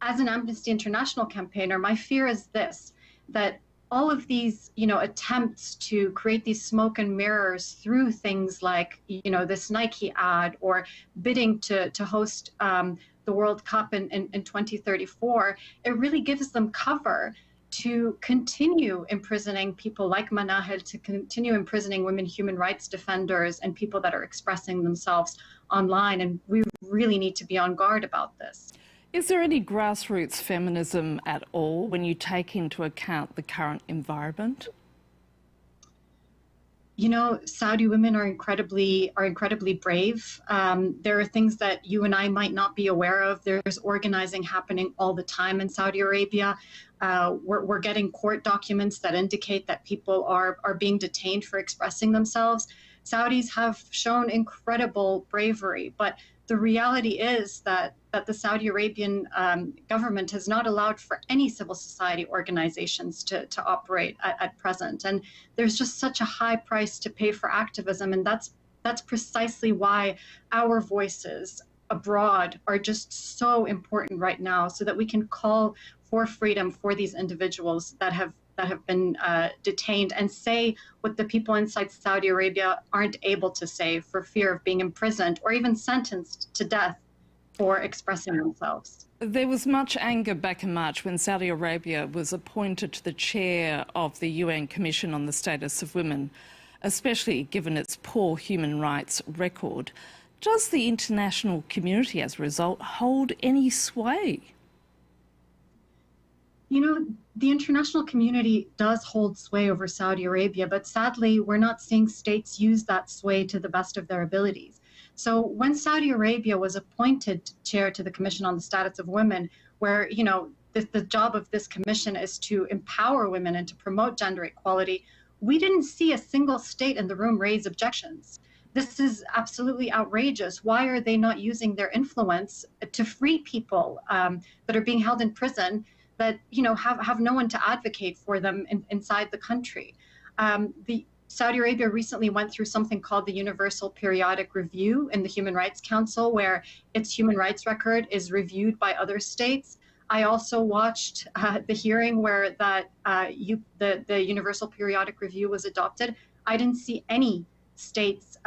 as an Amnesty International campaigner, my fear is this, that all of these, attempts to create these smoke and mirrors through things like, this Nike ad or bidding to host the World Cup in 2034, it really gives them cover to continue imprisoning people like Manahel, to continue imprisoning women human rights defenders and people that are expressing themselves online. And we really need to be on guard about this. Is there any grassroots feminism at all when you take into account the current environment? Saudi women are incredibly brave. There are things that you and I might not be aware of. There's organizing happening all the time in Saudi Arabia. We're getting court documents that indicate that people are being detained for expressing themselves. Saudis have shown incredible bravery, but the reality is that the Saudi Arabian government has not allowed for any civil society organizations to operate at present. And there's just such a high price to pay for activism. And that's precisely why our voices abroad are just so important right now, so that we can call for freedom for these individuals that have that have been detained and say what the people inside Saudi Arabia aren't able to say for fear of being imprisoned or even sentenced to death for expressing themselves. There was much anger back in March when Saudi Arabia was appointed to the chair of the UN Commission on the Status of Women, especially given its poor human rights record. Does the international community, as a result, hold any sway? You know, the international community does hold sway over Saudi Arabia, but sadly, we're not seeing states use that sway to the best of their abilities. So when Saudi Arabia was appointed chair to the Commission on the Status of Women, where, you know, the job of this commission is to empower women and to promote gender equality, we didn't see a single state in the room raise objections. This is absolutely outrageous. Why are they not using their influence to free people that are being held in prison that, you know, have no one to advocate for them inside the country? The Saudi Arabia recently went through something called the Universal Periodic Review in the Human Rights Council, where its human rights record is reviewed by other states. I also watched the hearing where the Universal Periodic Review was adopted. I didn't see any states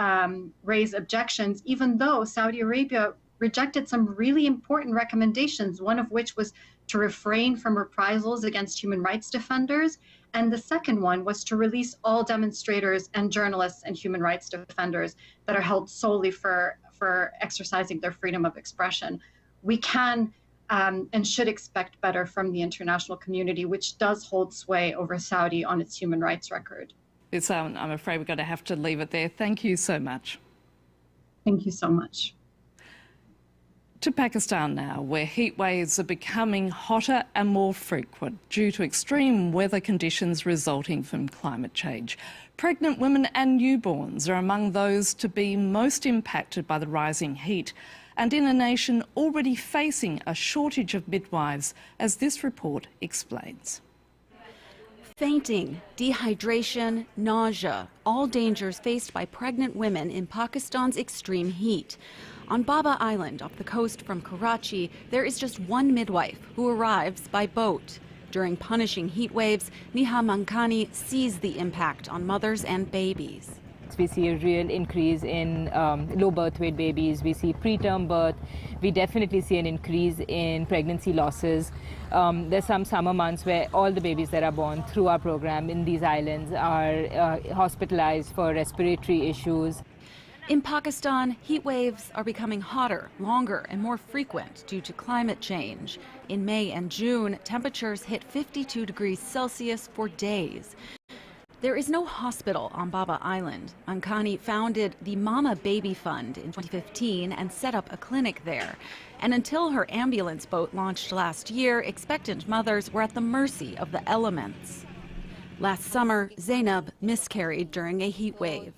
raise objections, even though Saudi Arabia rejected some really important recommendations, one of which was to refrain from reprisals against human rights defenders. And the second one was to release all demonstrators and journalists and human rights defenders that are held solely for exercising their freedom of expression. We can and should expect better from the international community, which does hold sway over Saudi on its human rights record. I'm afraid we're going to have to leave it there. Thank you so much. Thank you so much. To Pakistan now, where heat waves are becoming hotter and more frequent due to extreme weather conditions resulting from climate change. Pregnant women and newborns are among those to be most impacted by the rising heat, and in a nation already facing a shortage of midwives, as this report explains. Fainting, dehydration, nausea, all dangers faced by pregnant women in Pakistan's extreme heat. On Baba Island, off the coast from Karachi, there is just one midwife who arrives by boat. During punishing heat waves, Neha Mankani sees the impact on mothers and babies. We see a real increase in low birth weight babies. We see preterm birth. We definitely see an increase in pregnancy losses. There's some summer months where all the babies that are born through our program in these islands are hospitalized for respiratory issues. In Pakistan, heat waves are becoming hotter, longer, and more frequent due to climate change. In May and June, temperatures hit 52 degrees Celsius for days. There is no hospital on Baba Island. Mankani founded the Mama Baby Fund in 2015 and set up a clinic there. And until her ambulance boat launched last year, expectant mothers were at the mercy of the elements. Last summer, Zainab miscarried during a heat wave.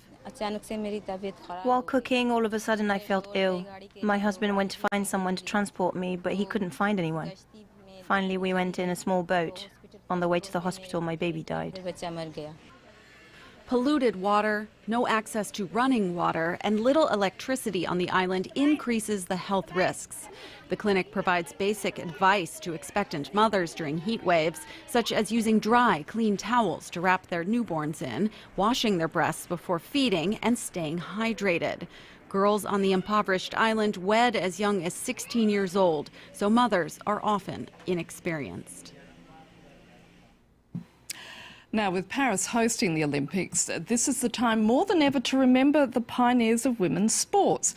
While cooking, all of a sudden I felt ill. My husband went to find someone to transport me, but he couldn't find anyone. Finally, we went in a small boat. On the way to the hospital, my baby died. Polluted water, no access to running water, and little electricity on the island increases the health risks. The clinic provides basic advice to expectant mothers during heat waves, such as using dry, clean towels to wrap their newborns in, washing their breasts before feeding, and staying hydrated. Girls on the impoverished island wed as young as 16 years old, so mothers are often inexperienced. Now, with Paris hosting the Olympics, this is the time more than ever to remember the pioneers of women's sports.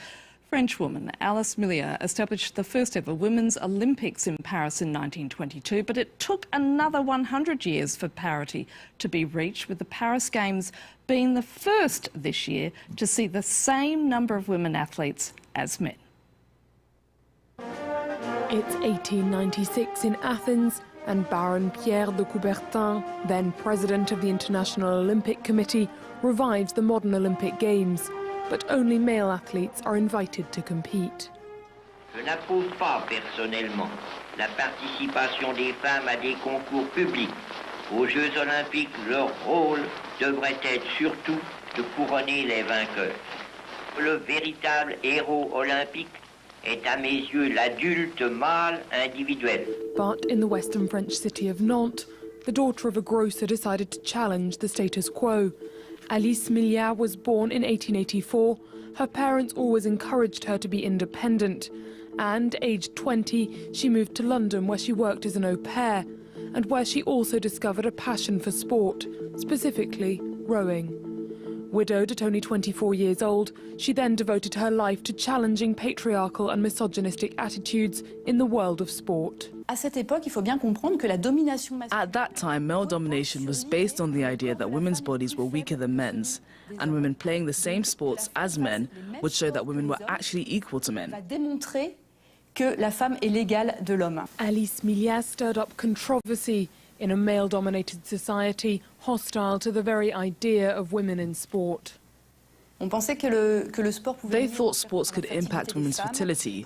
French woman Alice Millier established the first ever Women's Olympics in Paris in 1922, but it took another 100 years for parity to be reached, with the Paris Games being the first this year to see the same number of women athletes as men. It's 1896 in Athens, and Baron Pierre de Coubertin, then president of the International Olympic Committee, revives the modern Olympic Games. But only male athletes are invited to compete. Je n'approuve pas personnellement la participation des femmes à des concours publics. Aux Jeux Olympiques, leur rôle devrait être surtout de couronner les vainqueurs. Le véritable héros olympique est à mes yeux l'adulte mâle individuel. But in the western French city of Nantes, the daughter of a grocer decided to challenge the status quo. Alice Milliat was born in 1884. Her parents always encouraged her to be independent. And, aged 20, she moved to London, where she worked as an au pair, and where she also discovered a passion for sport, specifically rowing. Widowed at only 24 years old, she then devoted her life to challenging patriarchal and misogynistic attitudes in the world of sport. At that time, male domination was based on the idea that women's bodies were weaker than men's, and women playing the same sports as men would show that women were actually equal to men. Alice Milliat stirred up controversy in a male-dominated society hostile to the very idea of women in sport. They thought sports could impact women's fertility,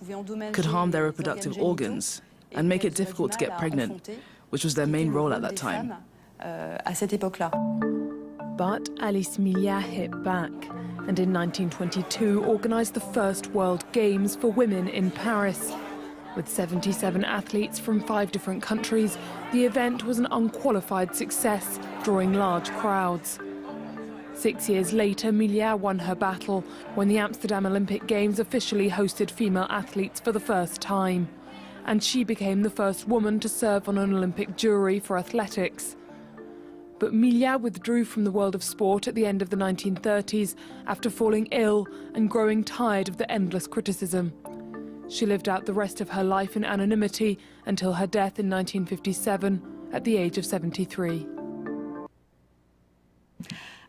could harm their reproductive organs, and make it difficult to get pregnant, which was their main role at that time. But Alice Milliat hit back, and in 1922 organised the first World Games for women in Paris. With 77 athletes from 5 different countries, the event was an unqualified success, drawing large crowds. 6 years later, Milliat won her battle when the Amsterdam Olympic Games officially hosted female athletes for the first time. And she became the first woman to serve on an Olympic jury for athletics. But Milliat withdrew from the world of sport at the end of the 1930s after falling ill and growing tired of the endless criticism. She lived out the rest of her life in anonymity until her death in 1957 at the age of 73.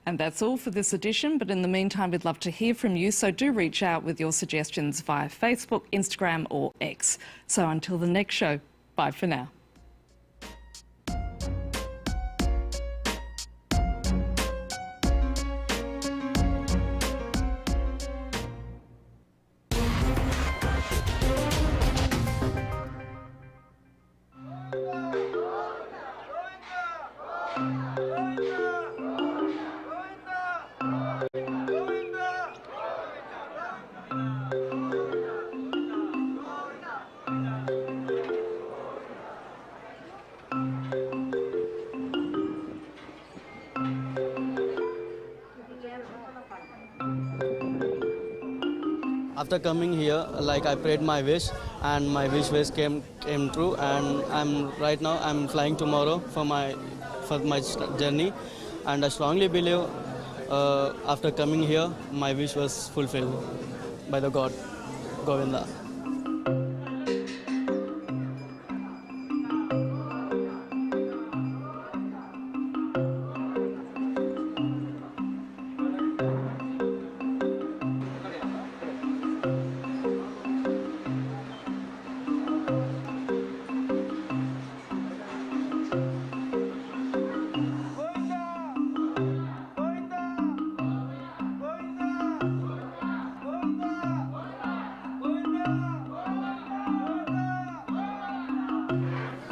And that's all for this edition, but in the meantime, we'd love to hear from you, so do reach out with your suggestions via Facebook, Instagram or X. So until the next show, bye for now. After coming here, like I prayed my wish, and my wish came true, and right now I'm flying tomorrow for my journey, and I strongly believe after coming here, my wish was fulfilled by the God, Govinda.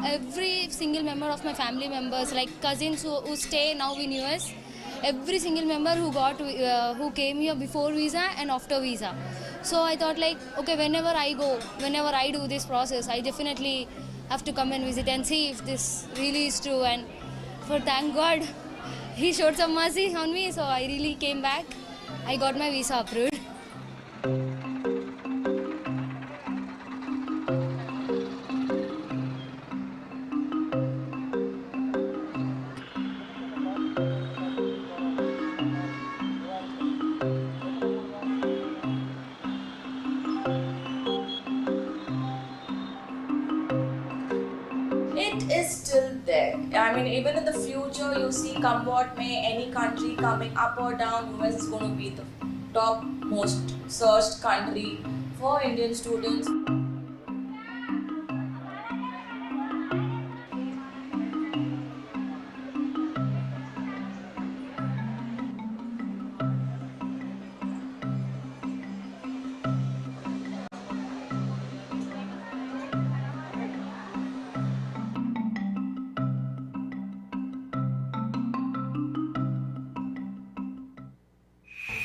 Every single member of my family members, like cousins who stay now in US, every single member who came here before visa and after visa. So I thought, like, okay, whenever I do this process, I definitely have to come and visit and see if this really is true. And thank God, he showed some mercy on me, so I really came back. I got my visa approved. It is still there. I mean, even in the future, you see, come what may, any country coming up or down, US is going to be the top most searched country for Indian students.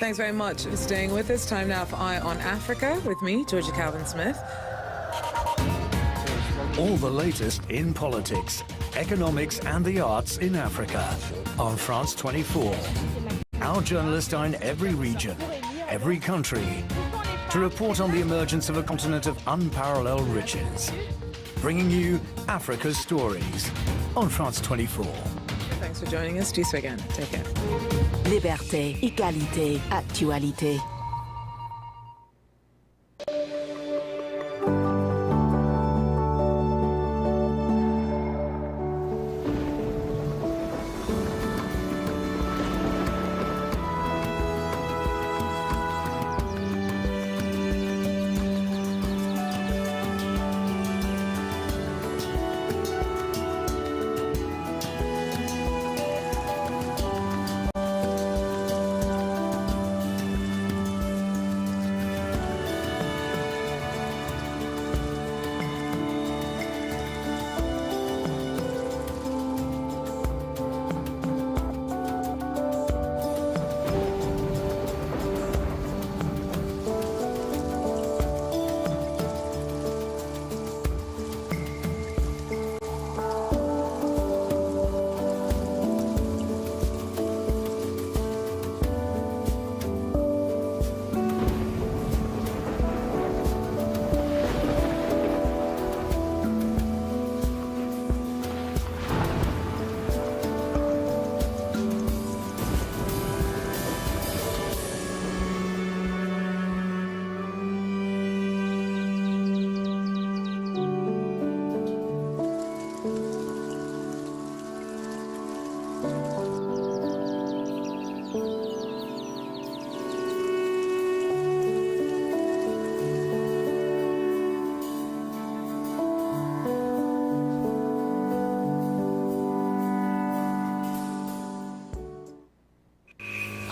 Thanks very much for staying with us. Time now for Eye on Africa with me, Georgia Calvin-Smith. All the latest in politics, economics and the arts in Africa on France 24. Our journalists are in every region, every country, to report on the emergence of a continent of unparalleled riches, bringing you Africa's stories on France 24. Thanks for joining us. Peace again. Take care. Liberté, égalité, actualité.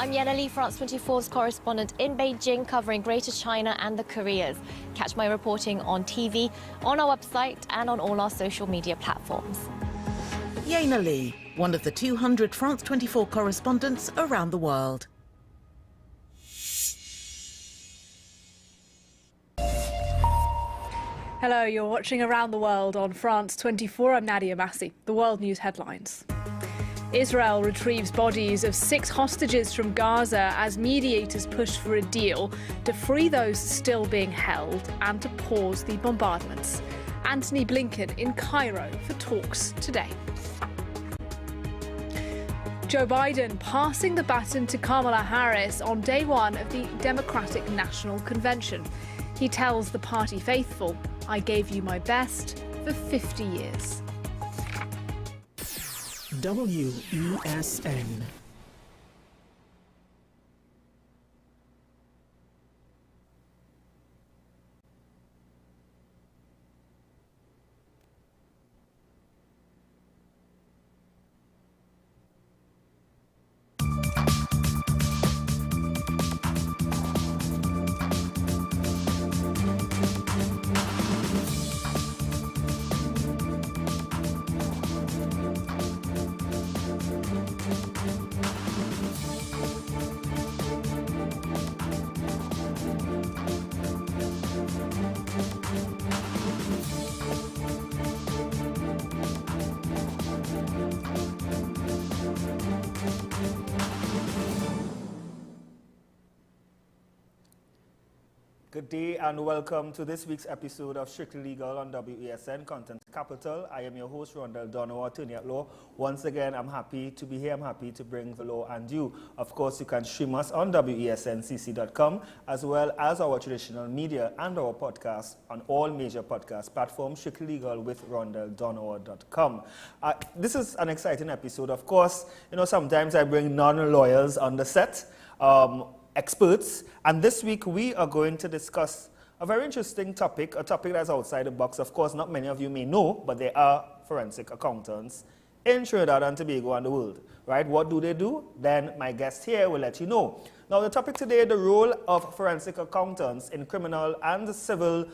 I'm Yenali, France 24's correspondent in Beijing, covering Greater China and the Koreas. Catch my reporting on TV, on our website, and on all our social media platforms. Yana Lee, one of the 200 France 24 correspondents around the world. Hello, you're watching Around the World on France 24. I'm Nadia Massi. The world news headlines. Israel retrieves bodies of 6 hostages from Gaza as mediators push for a deal to free those still being held and to pause the bombardments. Antony Blinken in Cairo for talks today. Joe Biden passing the baton to Kamala Harris on day 1 of the Democratic National Convention. He tells the party faithful, "I gave you my best for 50 years. WESN. Good day and welcome to this week's episode of Strictly Legal on WESN Content Capital. I am your host, Rondell Donowa, attorney at law. Once again, I'm happy to be here. I'm happy to bring the law and you. Of course, you can stream us on wesncc.com as well as our traditional media and our podcast on all major podcast platforms, Strictly Legal with RondellDonowa.com. This is an exciting episode. Of course, sometimes I bring non-lawyers on the set. Experts, and this week we are going to discuss a very interesting topic, a topic that's outside the box. Of course, not many of you may know, but there are forensic accountants in Trinidad and Tobago and the world, right? What do they do? Then my guest here will let you know. Now, the topic today, the role of forensic accountants in criminal and civil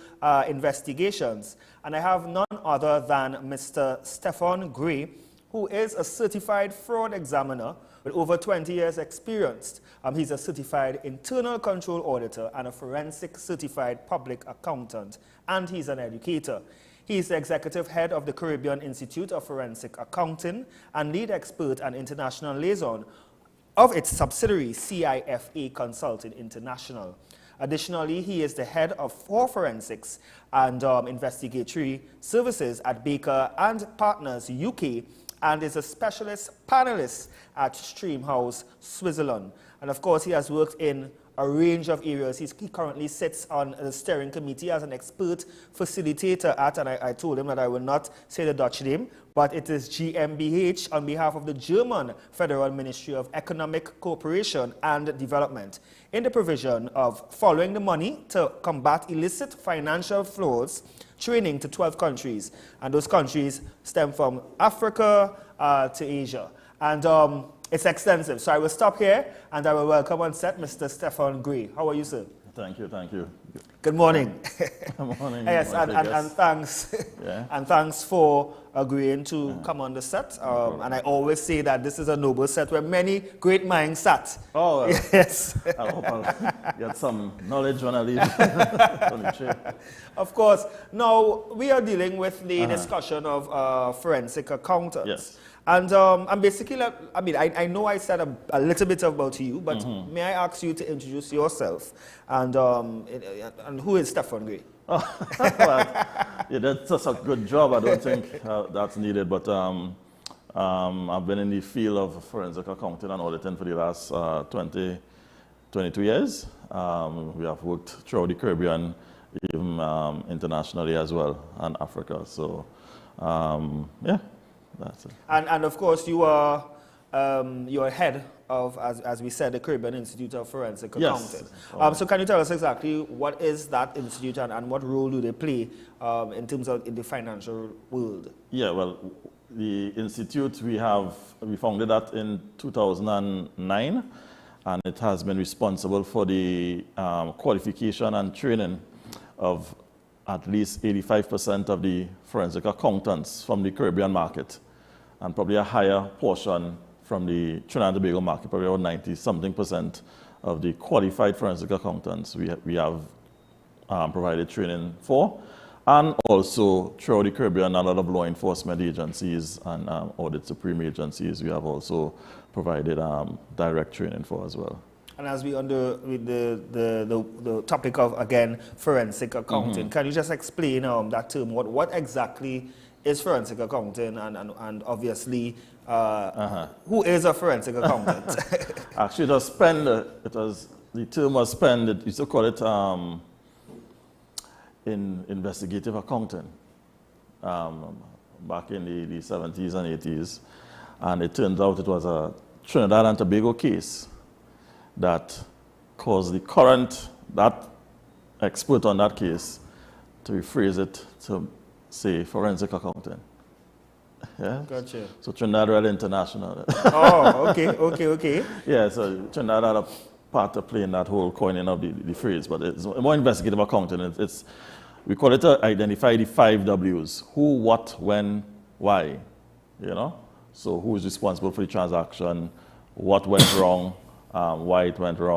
investigations. And I have none other than Mr. Stefan Gray, who is a certified fraud examiner with over 20 years experience. He's a certified internal control auditor and a forensic certified public accountant, and he's an educator. He is the executive head of the Caribbean Institute of Forensic Accounting and lead expert and international liaison of its subsidiary CIFA Consulting International. Additionally, he is the head of forensics and investigatory services at Baker and Partners UK and is a specialist panelist at Streamhouse, Switzerland. And of course, he has worked in a range of areas. He currently sits on the steering committee as an expert facilitator at, and I told him that I will not say the Dutch name, but it is GmbH on behalf of the German Federal Ministry of Economic Cooperation and Development in the provision of following the money to combat illicit financial flows, training to 12 countries. And those countries stem from Africa to Asia. And it's extensive. So I will stop here and I will welcome on set Mr. Stefan Gray. How are you, sir? Thank you, thank you. Good morning. Good morning. Yes, and thanks. Yeah. And thanks for agreeing to come on the set. And I always say that this is a noble set where many great minds sat. Oh, yes. I hope I'll get some knowledge when I leave on the chair. Of course. Now, we are dealing with the discussion of forensic accountants. Yes. And basically, I mean, I know I said a little bit about you, but may I ask you to introduce yourself and who is Stefan Gray? Well, yeah, that's just a good job. I don't think that's needed, but I've been in the field of forensic accounting and auditing for the last 22 years. We have worked throughout the Caribbean, even internationally as well, and Africa. So, yeah. That's it. And of course, you are you're head of, as we said, the Caribbean Institute of Forensic Accounting. Yes. So can you tell us exactly what is that institute and what role do they play in terms of in the financial world? Yeah, well, the institute, we founded that in 2009, and it has been responsible for the qualification and training of at least 85% of the forensic accountants from the Caribbean market, and probably a higher portion from the Trinidad and Tobago market, probably around 90-something% of the qualified forensic accountants we have provided training for, and also throughout the Caribbean, a lot of law enforcement agencies and audit supreme agencies we have also provided direct training for as well. And as we under with the topic of, again, forensic accounting, can you just explain that term? What exactly is forensic accounting, and obviously who is a forensic accountant? Actually, the term was spent, it used to call it in investigative accounting back in the 70s and 80s. And it turns out it was a Trinidad and Tobago case that caused that expert on that case to rephrase it to say forensic accounting. Yeah? Gotcha. So Trinidad Real International. Oh, okay. Yeah, so Trinidad had a part to play in that whole coining of the phrase, but it's more investigative accounting. We call it to identify the 5 W's: who, what, when, why. You know? So who is responsible for the transaction, what went wrong, why it went wrong,